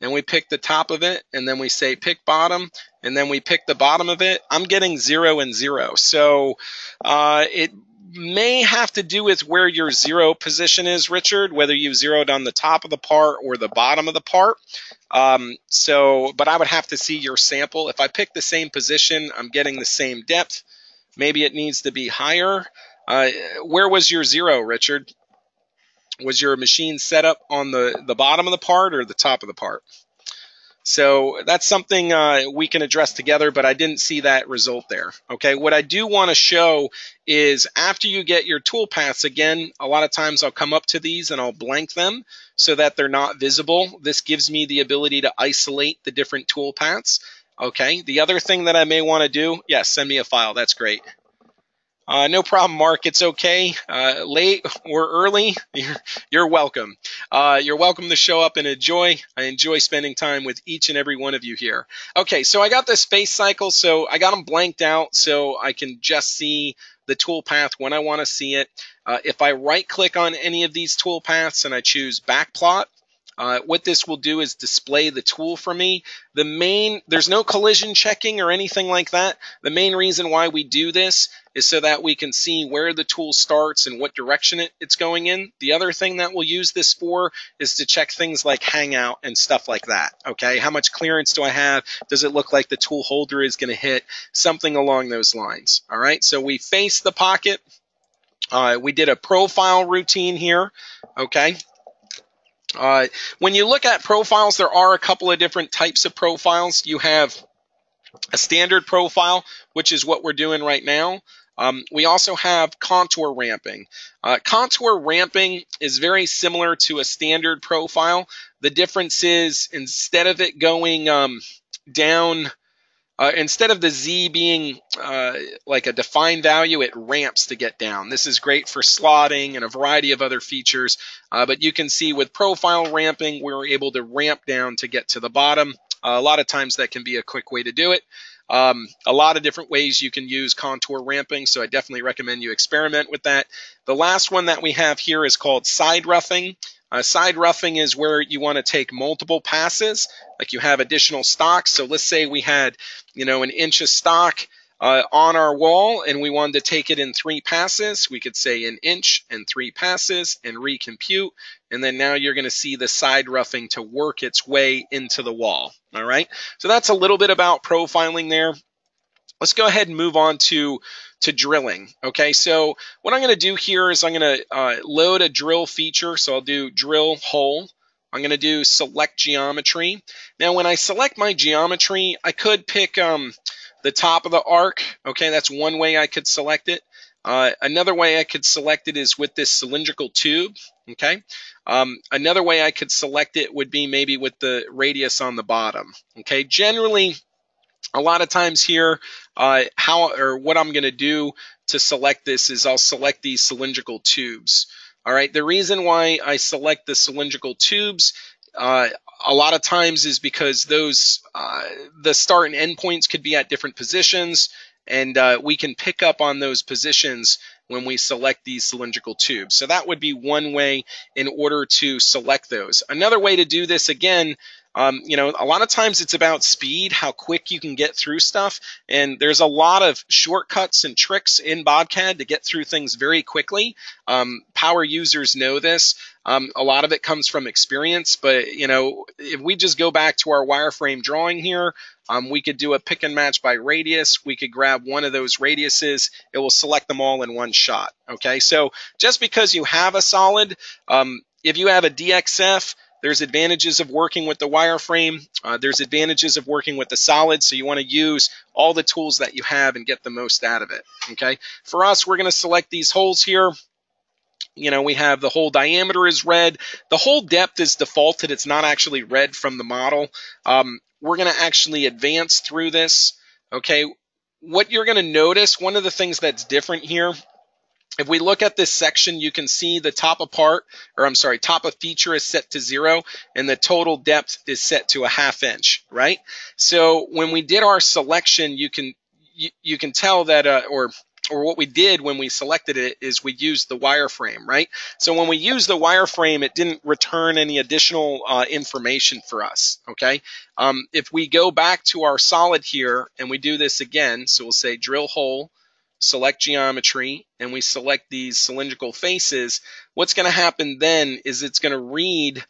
and we pick the top of it, and then we say pick bottom, and then we pick the bottom of it, I'm getting 0 and 0. So it may have to do with where your 0 position is, Richard, whether you've zeroed on the top of the part or the bottom of the part. But I would have to see your sample. If I pick the same position, I'm getting the same depth. Maybe it needs to be higher. Where was your 0, Richard? Was your machine set up on the bottom of the part or the top of the part? So that's something we can address together, but I didn't see that result there. Okay, what I do want to show is after you get your tool paths, again, a lot of times I'll come up to these and I'll blank them so that they're not visible. This gives me the ability to isolate the different tool paths. Okay, the other thing that I may want to do, yes, send me a file. That's great. No problem, Mark. It's okay. Late or early, you're welcome. You're welcome to show up and enjoy. I enjoy spending time with each and every one of you here. Okay, so I got the space cycle, so I got them blanked out so I can just see the tool path when I want to see it. If I right-click on any of these tool paths and I choose backplot, what this will do is display the tool for me. There's no collision checking or anything like that. The main reason why we do this is so that we can see where the tool starts and what direction it's going in. The other thing that we'll use this for is to check things like hangout and stuff like that. Okay, how much clearance do I have? Does it look like the tool holder is going to hit? Something along those lines. All right, so we face the pocket. We did a profile routine here. Okay. When you look at profiles, there are a couple of different types of profiles. You have a standard profile, which is what we're doing right now. We also have contour ramping. Contour ramping is very similar to a standard profile. The difference is instead of it going down, instead of the Z being like a defined value, it ramps to get down. This is great for slotting and a variety of other features. But you can see with profile ramping, we're able to ramp down to get to the bottom. A lot of times that can be a quick way to do it. A lot of different ways you can use contour ramping, so I definitely recommend you experiment with that. The last one that we have here is called side roughing. Side roughing is where you want to take multiple passes, like you have additional stock. So let's say we had, an inch of stock on our wall and we wanted to take it in 3 passes. We could say an inch and 3 passes and recompute. And then now you're going to see the side roughing to work its way into the wall. All right. So that's a little bit about profiling there. Let's go ahead and move on to drilling. Okay, so what I'm going to do here is I'm going to load a drill feature. So I'll do drill hole. I'm going to do select geometry. Now, when I select my geometry, I could pick the top of the arc. Okay, that's one way I could select it. Another way I could select it is with this cylindrical tube. Okay, another way I could select it would be maybe with the radius on the bottom. Okay, generally, a lot of times here, what I'm going to do to select this is I'll select these cylindrical tubes. All right. The reason why I select the cylindrical tubes a lot of times is because those the start and end points could be at different positions, and we can pick up on those positions when we select these cylindrical tubes. So that would be one way in order to select those. Another way to do this, again, a lot of times it's about speed, how quick you can get through stuff. And there's a lot of shortcuts and tricks in BobCAD to get through things very quickly. Power users know this. A lot of it comes from experience, but if we just go back to our wireframe drawing here, we could do a pick and match by radius. We could grab one of those radiuses. It will select them all in one shot. Okay, so just because you have a solid, if you have a DXF, there's advantages of working with the wireframe. There's advantages of working with the solid, so you want to use all the tools that you have and get the most out of it. Okay, for us, we're going to select these holes here. We have the hole diameter is red. The hole depth is defaulted. It's not actually read from the model. We're going to actually advance through this. Okay, what you're going to notice, one of the things that's different here, if we look at this section, you can see the top of feature is set to 0, and the total depth is set to a 1/2 inch, right? So when we did our selection, you can tell that, or or what we did when we selected it, is we used the wireframe, right? So when we used the wireframe, it didn't return any additional information for us, okay? If we go back to our solid here and we do this again, so we'll say drill hole, select geometry, and we select these cylindrical faces, what's going to happen then is it's going to read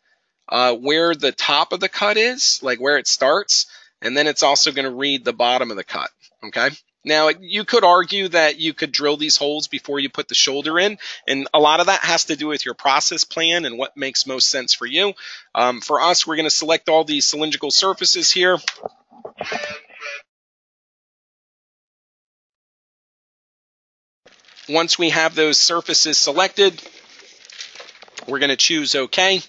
where the top of the cut is, like where it starts, and then it's also going to read the bottom of the cut, okay? Now, you could argue that you could drill these holes before you put the shoulder in, and a lot of that has to do with your process plan and what makes most sense for you. For us, we're going to select all these cylindrical surfaces here. Once we have those surfaces selected, we're going to choose OK.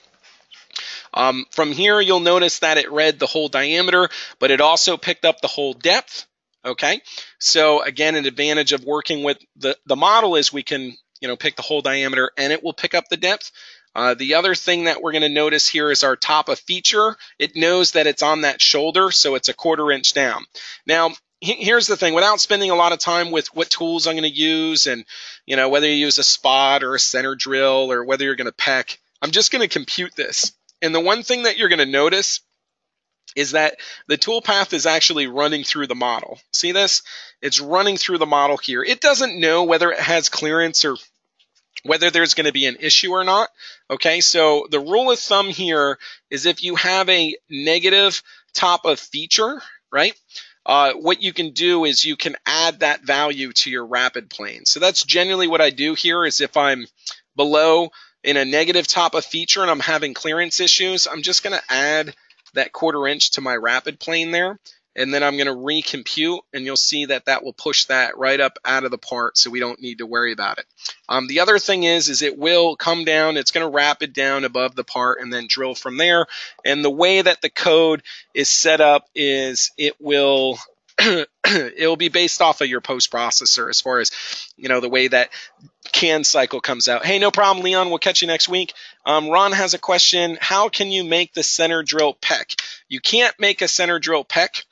From here, you'll notice that it read the whole diameter, but it also picked up the whole depth. Okay, so again, an advantage of working with the model is we can, pick the whole diameter and it will pick up the depth. The other thing that we're going to notice here is our top of feature. It knows that it's on that shoulder, so it's a 1/4 inch down. Now, here's the thing, without spending a lot of time with what tools I'm going to use and, whether you use a spot or a center drill or whether you're going to peck, I'm just going to compute this. And the one thing that you're going to notice is that the toolpath is actually running through the model. See this? It's running through the model here. It doesn't know whether it has clearance or whether there's going to be an issue or not. Okay, so the rule of thumb here is if you have a negative top of feature, right? What you can do is you can add that value to your rapid plane. So that's generally what I do here is if I'm below in a negative top of feature and I'm having clearance issues, I'm just going to add that 1/4 inch to my rapid plane there, and then I'm going to recompute, and you'll see that that will push that right up out of the part, so we don't need to worry about it. The other thing is it will come down, it's going to rapid down above the part and then drill from there. And the way that the code is set up is it will it'll be based off of your post processor as far as the way that CAN cycle comes out. Hey, no problem, Leon. We'll catch you next week. Ron has a question. How can you make the center drill peck? You can't make a center drill peck.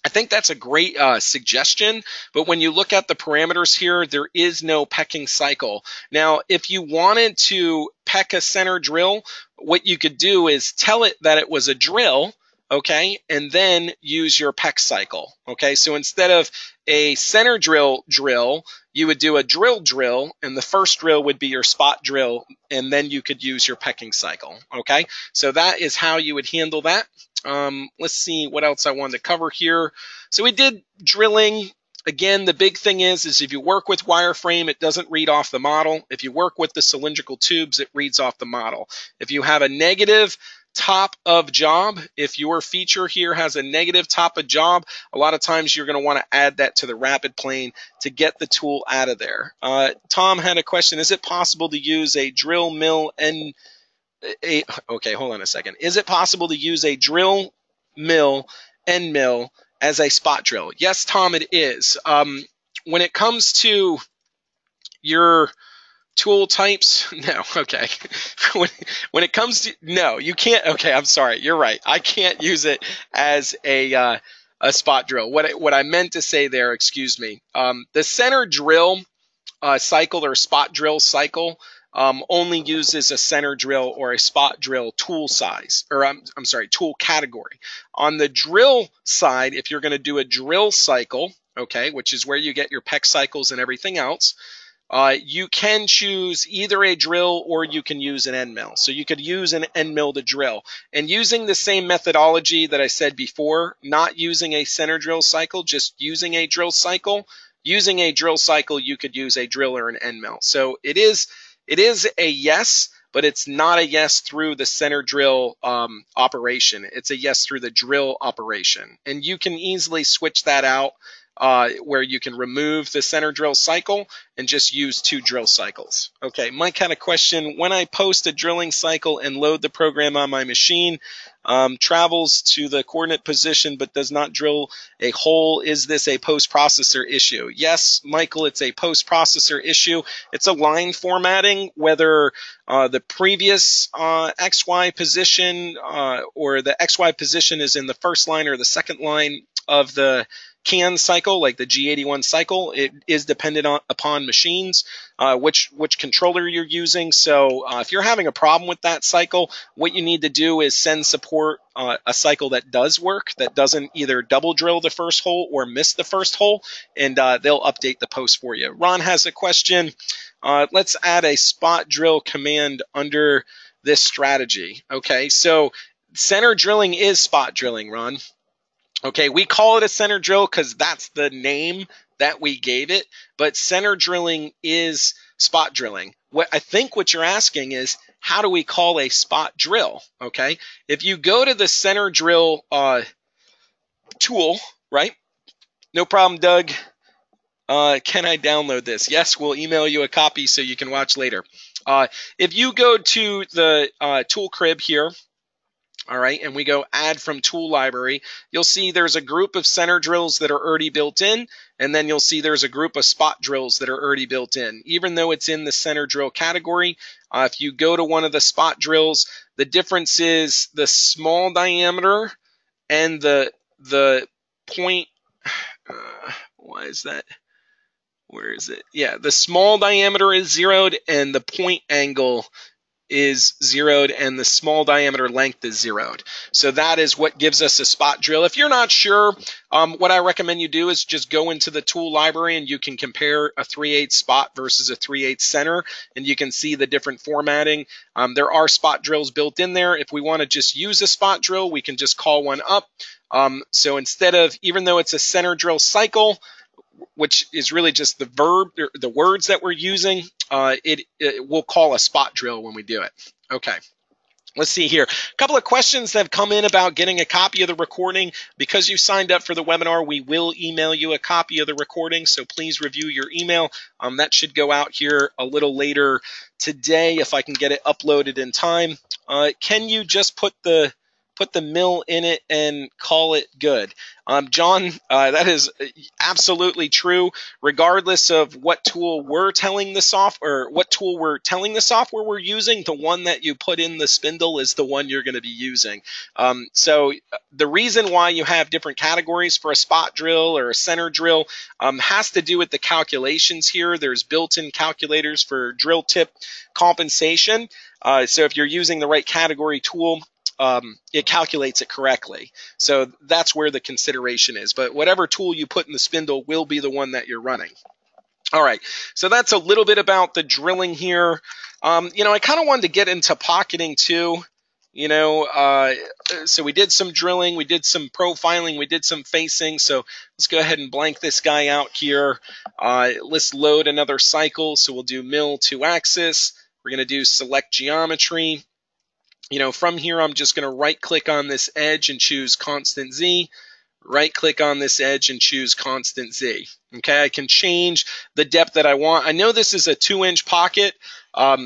I think that's a great suggestion, but when you look at the parameters here, there is no pecking cycle. Now, if you wanted to peck a center drill, what you could do is tell it that it was a drill, okay, and then use your peck cycle, okay? So instead of a center drill, you would do a drill, and the first drill would be your spot drill, and then you could use your pecking cycle, okay? So that is how you would handle that. Let's see what else I wanted to cover here. So we did drilling. Again, the big thing is if you work with wireframe, it doesn't read off the model. If you work with the cylindrical tubes, it reads off the model. If you have a negative top of job, if your feature here has a negative top of job, a lot of times you're going to want to add that to the rapid plane to get the tool out of there. Tom had a question. Is it possible to use a drill mill and okay, hold on a second. Is it possible to use a drill mill end mill as a spot drill? Yes, Tom, it is. When it comes to your tool types, no, okay. when it comes to, no, you can't, okay, I'm sorry, you're right. I can't use it as a spot drill. What I meant to say there, excuse me, the center drill cycle or spot drill cycle only uses a center drill or a spot drill tool size, or I'm sorry, tool category. On the drill side, if you're going to do a drill cycle, okay, which is where you get your Peck cycles and everything else, you can choose either a drill or you can use an end mill. So you could use an end mill to drill. And using the same methodology that I said before, not using a center drill cycle, just using a drill cycle, using a drill cycle, you could use a drill or an end mill. So it is a yes, but it's not a yes through the center drill operation. It's a yes through the drill operation. And you can easily switch that out where you can remove the center drill cycle and just use 2 drill cycles. Okay, Mike had a question. When I post a drilling cycle and load the program on my machine, travels to the coordinate position but does not drill a hole, is this a post-processor issue? Yes, Michael, it's a post-processor issue. It's a line formatting, whether the previous XY position or the XY position is in the first line or the second line of the CAN cycle, like the G81 cycle. It is dependent upon machines, which controller you're using. So if you're having a problem with that cycle, what you need to do is send support a cycle that does work, that doesn't either double drill the first hole or miss the first hole, and they'll update the post for you. Ron has a question. Let's add a spot drill command under this strategy. Okay, so center drilling is spot drilling, Ron. Okay, we call it a center drill because that's the name that we gave it, but center drilling is spot drilling. I think what you're asking is, how do we call a spot drill? Okay, if you go to the center drill tool, right? No problem, Doug. Can I download this? Yes, we'll email you a copy so you can watch later. If you go to the tool crib here, all right, and we go add from tool library, you'll see there's a group of center drills that are already built in, and then you'll see there's a group of spot drills that are already built in. Even though it's in the center drill category, if you go to one of the spot drills, the difference is the small diameter and the point, why is that? Where is it? Yeah, the small diameter is zeroed and the point angle is zeroed and the small diameter length is zeroed. So that is what gives us a spot drill. If you're not sure, what I recommend you do is just go into the tool library and you can compare a 3/8 spot versus a 3/8 center, and you can see the different formatting. There are spot drills built in there. If we want to just use a spot drill, we can just call one up. So instead of, even though it's a center drill cycle, which is really just the verb, or the words that we're using, we'll call a spot drill when we do it. Okay. Let's see here. A couple of questions that have come in about getting a copy of the recording. Because you signed up for the webinar, we will email you a copy of the recording, so please review your email. That should go out here a little later today if I can get it uploaded in time. Can you just put the mill in it and call it good? John, that is absolutely true. Regardless of what tool we're telling the software, we're using, the one that you put in the spindle is the one you're going to be using. So the reason why you have different categories for a spot drill or a center drill has to do with the calculations here. There's built-in calculators for drill tip compensation. So if you're using the right category tool, it calculates it correctly. So that's where the consideration is. But whatever tool you put in the spindle will be the one that you're running. All right, so that's a little bit about the drilling here. I kind of wanted to get into pocketing too. So we did some drilling, we did some profiling, we did some facing. So let's go ahead and blank this guy out here. Let's load another cycle. So we'll do mill to axis. We're going to do select geometry. From here, I'm just going to right-click on this edge and choose constant Z. Right-click on this edge and choose constant Z. Okay, I can change the depth that I want. I know this is a 2-inch pocket,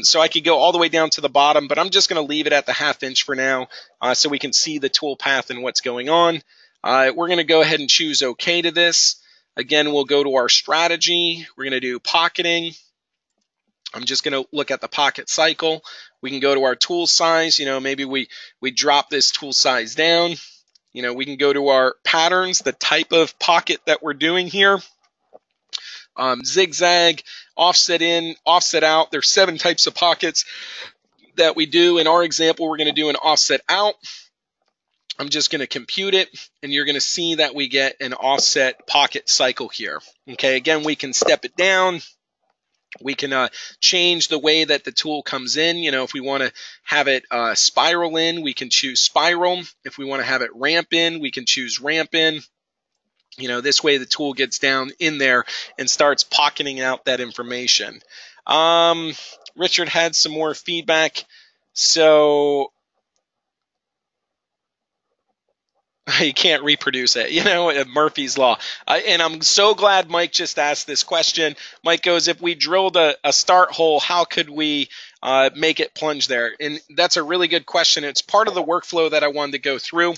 so I could go all the way down to the bottom, but I'm just going to leave it at the 1/2 inch for now so we can see the tool path and what's going on. We're going to go ahead and choose OK to this. Again, we'll go to our strategy. We're going to do pocketing. I'm just going to look at the pocket cycle. We can go to our tool size. Maybe we drop this tool size down. We can go to our patterns, the type of pocket that we're doing here. Zigzag, offset in, offset out. There's 7 types of pockets that we do. In our example, we're going to do an offset out. I'm just going to compute it, and you're going to see that we get an offset pocket cycle here. Okay, again, we can step it down. We can change the way that the tool comes in. If we want to have it spiral in, we can choose spiral. If we want to have it ramp in, we can choose ramp in. This way the tool gets down in there and starts pocketing out that information. Richard had some more feedback. So you can't reproduce it, Murphy's Law. And I'm so glad Mike just asked this question. Mike goes, if we drilled a start hole, how could we make it plunge there? And that's a really good question. It's part of the workflow that I wanted to go through.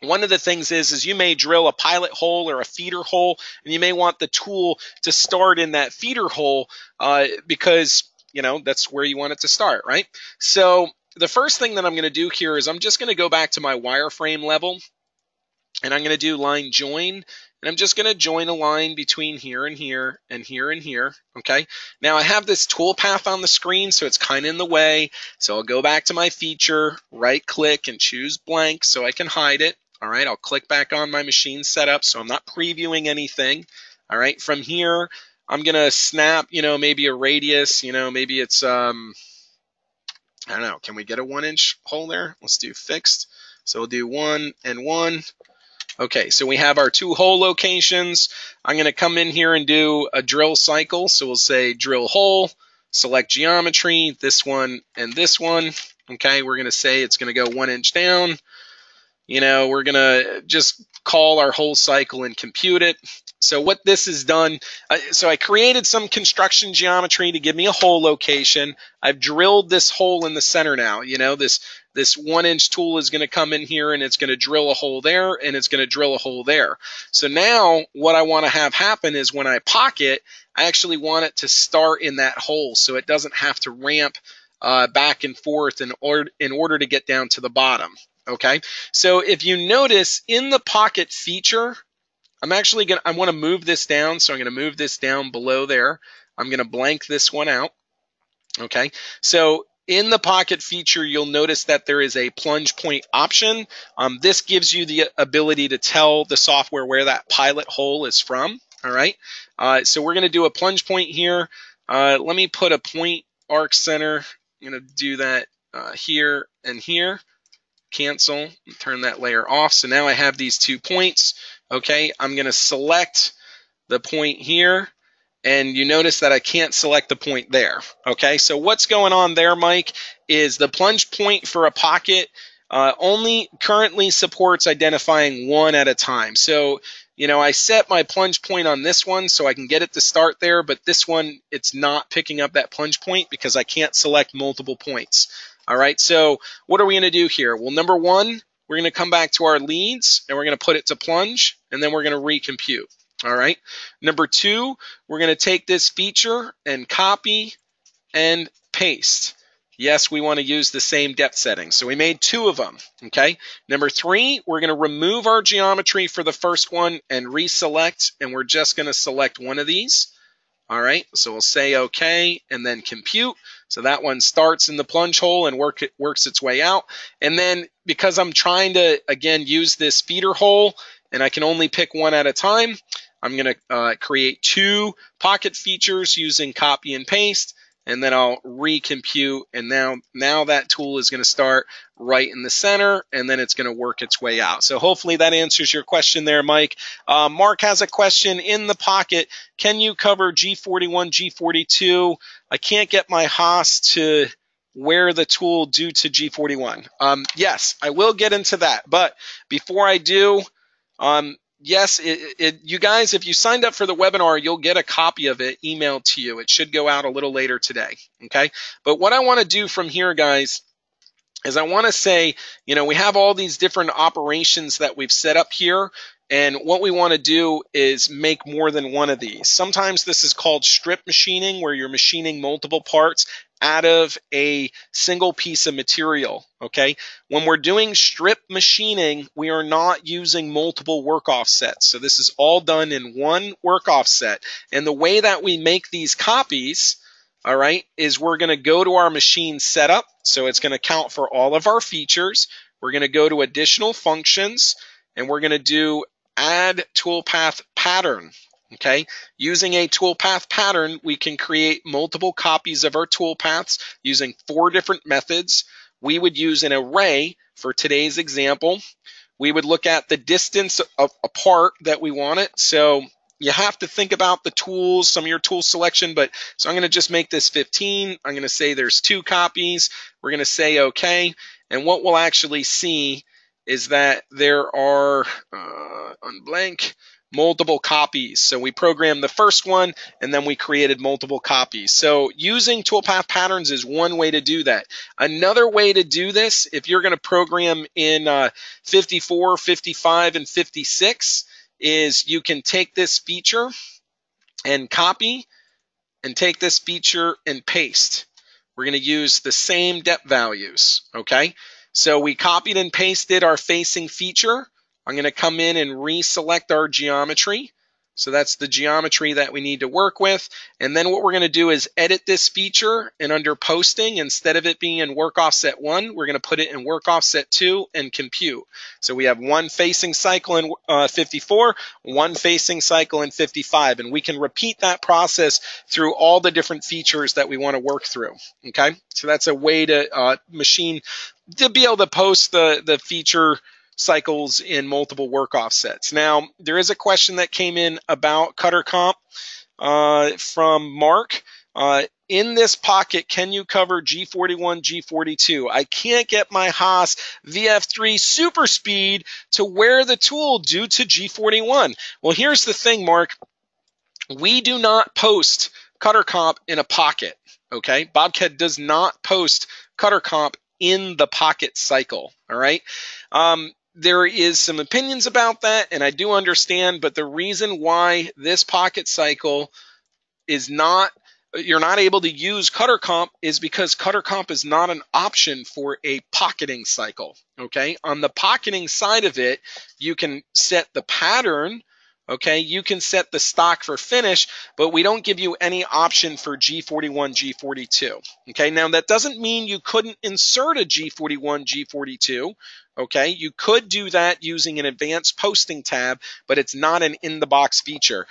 One of the things is you may drill a pilot hole or a feeder hole, and you may want the tool to start in that feeder hole because, that's where you want it to start, right? So the first thing that I'm going to do here is I'm just going to go back to my wireframe level, and I'm going to do line join, and I'm just going to join a line between here and here and here and here, okay? Now I have this toolpath on the screen, so it's kind of in the way, so I'll go back to my feature, right-click, and choose blank so I can hide it, all right? I'll click back on my machine setup so I'm not previewing anything, all right? From here, I'm going to snap, maybe a radius, maybe it's, I don't know, can we get a 1-inch hole there? Let's do fixed. So we'll do 1 and 1. Okay, so we have our 2 hole locations. I'm going to come in here and do a drill cycle. So we'll say drill hole, select geometry, this one and this one. Okay, we're going to say it's going to go 1 inch down. We're going to just call our whole cycle and compute it. So what this has done, so I created some construction geometry to give me a hole location. I've drilled this hole in the center now. This 1-inch tool is going to come in here and it's going to drill a hole there and it's going to drill a hole there. So now what I want to have happen is when I pocket, I actually want it to start in that hole so it doesn't have to ramp back and forth in order to get down to the bottom. Okay, so if you notice in the pocket feature, I want to move this down, so I'm going to move this down below there. I'm going to blank this one out. Okay, so in the pocket feature, you'll notice that there is a plunge point option. This gives you the ability to tell the software where that pilot hole is from. All right, so we're going to do a plunge point here. Let me put a point arc center. I'm going to do that here and here. Cancel, turn that layer off. So now I have these 2 points. Okay, I'm going to select the point here, and you notice that I can't select the point there. Okay, so what's going on there, Mike, is the plunge point for a pocket only currently supports identifying one at a time. So, I set my plunge point on this one so I can get it to start there, but this one, it's not picking up that plunge point because I can't select multiple points. All right, so what are we going to do here? Well, number one, we're going to come back to our leads and we're going to put it to plunge, and then we're going to recompute. All right. Number two, we're going to take this feature and copy and paste. Yes, we want to use the same depth setting. So we made 2 of them. Okay. Number 3, we're going to remove our geometry for the first one and reselect, and we're just going to select one of these. All right, so we'll say OK and then compute. So that one starts in the plunge hole and works its way out. And then because I'm trying to, again, use this feeder hole and I can only pick one at a time, I'm going to create 2 pocket features using copy and paste, and then I'll recompute. And now that tool is going to start right in the center, and then it's going to work its way out. So hopefully that answers your question there, Mike. Mark has a question in the pocket. Can you cover G41, G42? I can't get my Haas to wear the tool due to G41. Yes, I will get into that. But before I do, yes, you guys, if you signed up for the webinar, you'll get a copy of it emailed to you. It should go out a little later today, okay? But what I want to do from here, guys, is I want to say, we have all these different operations that we've set up here, and what we want to do is make more than one of these. Sometimes this is called strip machining, where you're machining multiple parts out of a single piece of material, okay? When we're doing strip machining, we are not using multiple work offsets. So this is all done in one work offset. And the way that we make these copies, all right, is we're going to go to our machine setup. So it's going to count for all of our features. We're going to go to additional functions, and we're going to do add toolpath pattern. Okay, using a toolpath pattern, we can create multiple copies of our toolpaths using 4 different methods. We would use an array for today's example. We would look at the distance apart that we want it. So you have to think about the tools, some of your tool selection, but so I'm going to just make this 15. I'm going to say there's 2 copies. We're going to say OK. And what we'll actually see is that there are, unblank, multiple copies. So we programmed the first one, and then we created multiple copies. So using toolpath patterns is one way to do that. Another way to do this, if you're going to program in 54, 55, and 56, is you can take this feature and copy, and take this feature and paste. We're going to use the same depth values, okay? So we copied and pasted our facing feature I'm going to come in and reselect our geometry. So that's the geometry that we need to work with. And then what we're going to do is edit this feature, and under posting, instead of it being in work offset 1, we're going to put it in work offset 2 and compute. So we have one facing cycle in 54, one facing cycle in 55, and we can repeat that process through all the different features that we want to work through. Okay, so that's a way to machine to be able to post the feature cycles in multiple work offsets. Now, there is a question that came in about cutter comp from Mark. In this pocket, can you cover G41, G42? I can't get my Haas VF3 super speed to wear the tool due to G41. Well, here's the thing, Mark. We do not post cutter comp in a pocket, okay? BobCAD does not post cutter comp in the pocket cycle, all right? There is some opinions about that, and I do understand, but the reason why this pocket cycle is not, you're not able to use cutter comp is because cutter comp is not an option for a pocketing cycle, okay? On the pocketing side of it, you can set the pattern, okay? You can set the stock for finish, but we don't give you any option for G41, G42, okay? Now, that doesn't mean you couldn't insert a G41, G42, okay? You could do that using an advanced posting tab, but it's not an in-the-box feature.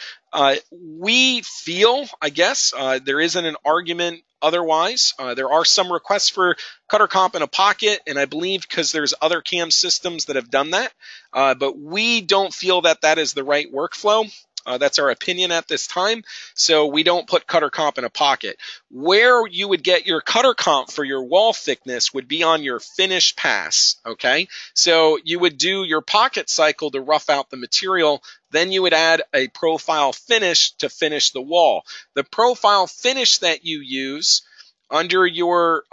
We feel, I guess, there isn't an argument otherwise. There are some requests for cutter comp in a pocket, and I believe because there's other CAM systems that have done that, but we don't feel that that is the right workflow. That's our opinion at this time. So we don't put cutter comp in a pocket. Where you would get your cutter comp for your wall thickness would be on your finish pass, okay? So you would do your pocket cycle to rough out the material. Then you would add a profile finish to finish the wall. The profile finish that you use under your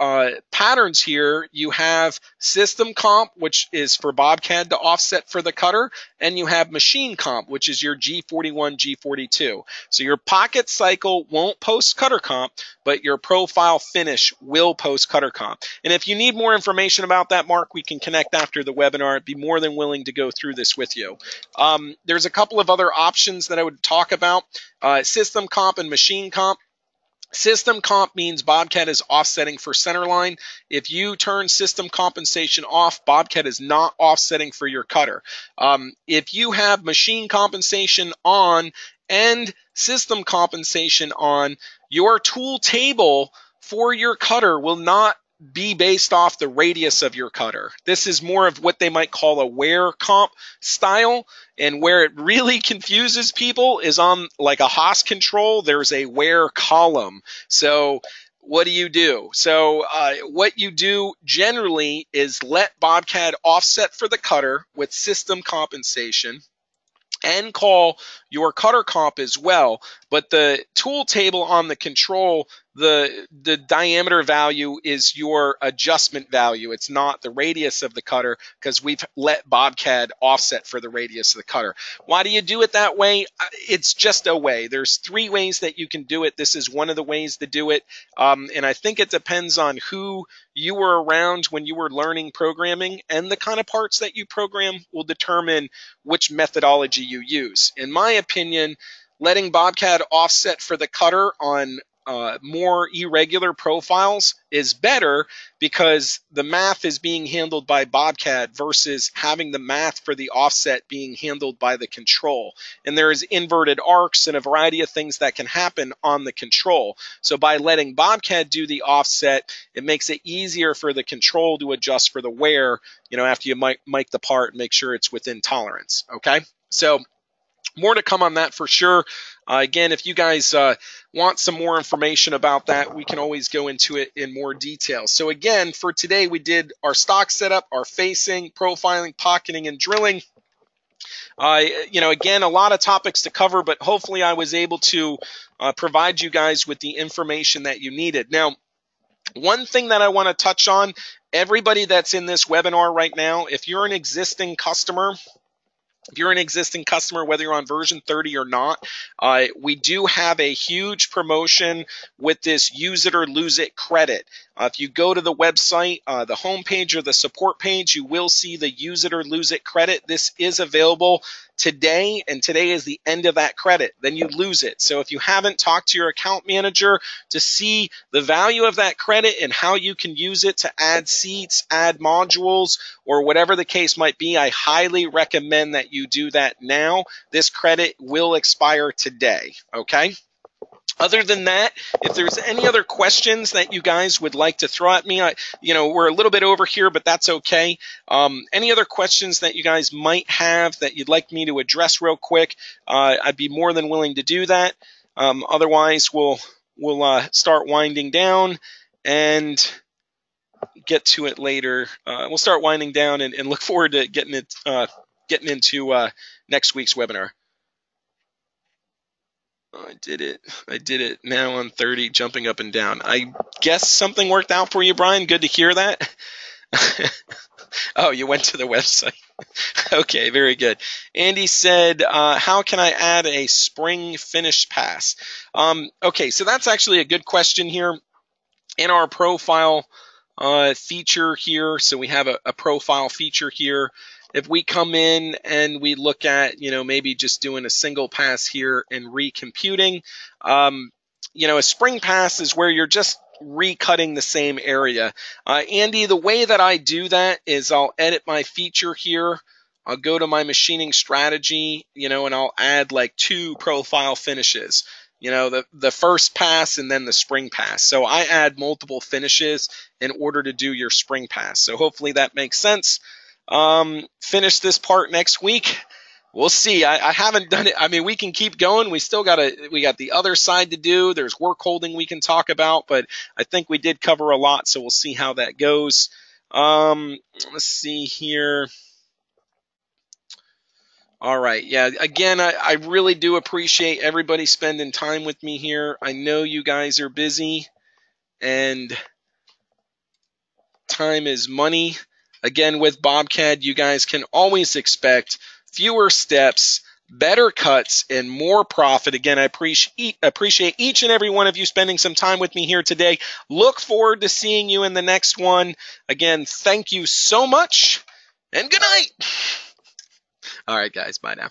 patterns here, you have system comp, which is for BobCAD to offset for the cutter, and you have machine comp, which is your G41, G42. So your pocket cycle won't post cutter comp, but your profile finish will post cutter comp. And if you need more information about that, Mark, we can connect after the webinar. I'd be more than willing to go through this with you. There's a couple of other options that I would talk about, system comp and machine comp. System comp means BobCAD is offsetting for centerline. If you turn system compensation off, BobCAD is not offsetting for your cutter. If you have machine compensation on and system compensation on, your tool table for your cutter will not be based off the radius of your cutter. This is more of what they might call a wear comp style, and where it really confuses people is on like a Haas control, there's a wear column. So what do? So what you do generally is let BobCAD offset for the cutter with system compensation and call your cutter comp as well, but the tool table on the control, the diameter value is your adjustment value. It's not the radius of the cutter, because we've let BobCAD offset for the radius of the cutter. Why do you do it that way? It's just a way. There's 3 ways that you can do it. This is one of the ways to do it, and I think it depends on who you were around when you were learning programming, and the kind of parts that you program will determine which methodology you use. In my opinion, letting BobCAD offset for the cutter on more irregular profiles is better, because the math is being handled by BobCAD versus having the math for the offset being handled by the control. And there's inverted arcs and a variety of things that can happen on the control. So by letting BobCAD do the offset, it makes it easier for the control to adjust for the wear, you know, after you mic the part and make sure it's within tolerance, okay? So more to come on that for sure. Again, if you guys want some more information about that, we can always go into it in more detail. So again, for today, we did our stock setup, our facing, profiling, pocketing, and drilling. You know, again, a lot of topics to cover, but hopefully I was able to provide you guys with the information that you needed. Now, one thing that I want to touch on, everybody that's in this webinar right now, if you're an existing customer If you're an existing customer, whether you're on version 30 or not, we do have a huge promotion with this use it or lose it credit. If you go to the website, the homepage or the support page, you will see the use it or lose it credit. This is available today, and today is the end of that credit. Then you lose it. So if you haven't talked to your account manager to see the value of that credit and how you can use it to add seats, add modules, or whatever the case might be, I highly recommend that you do that now. This credit will expire today, okay? Other than that, if there's any other questions that you guys would like to throw at me, we're a little bit over here, but that's okay. Any other questions that you guys might have that you'd like me to address real quick, I'd be more than willing to do that. Otherwise, we'll start winding down and get to it later. We'll start winding down and look forward to getting into next week's webinar. I did it now on 30, jumping up and down. I guess something worked out for you, Brian. Good to hear that. Oh, you went to the website. Okay, very good. Andy said, how can I add a spring finish pass? Okay, so that's actually a good question here. In our profile feature here, so we have a profile feature here. If we come in and we look at, maybe just doing a single pass here and recomputing, a spring pass is where you're just recutting the same area. Andy, the way that I do that is I'll edit my feature here. I'll go to my machining strategy, and I'll add like 2 profile finishes. The first pass and then the spring pass. So I add multiple finishes in order to do your spring pass. So hopefully that makes sense. Finish this part next week. We'll see. I haven't done it. I mean, we can keep going. We got the other side to do. There's work holding we can talk about, but I think we did cover a lot. So we'll see how that goes. Let's see here. All right. Yeah, again, I really do appreciate everybody spending time with me here. I know you guys are busy and time is money. Again, with BobCAD, you guys can always expect fewer steps, better cuts, and more profit. Again, I appreciate each and every one of you spending some time with me here today. Look forward to seeing you in the next one. Again, thank you so much, and good night. All right, guys. Bye now.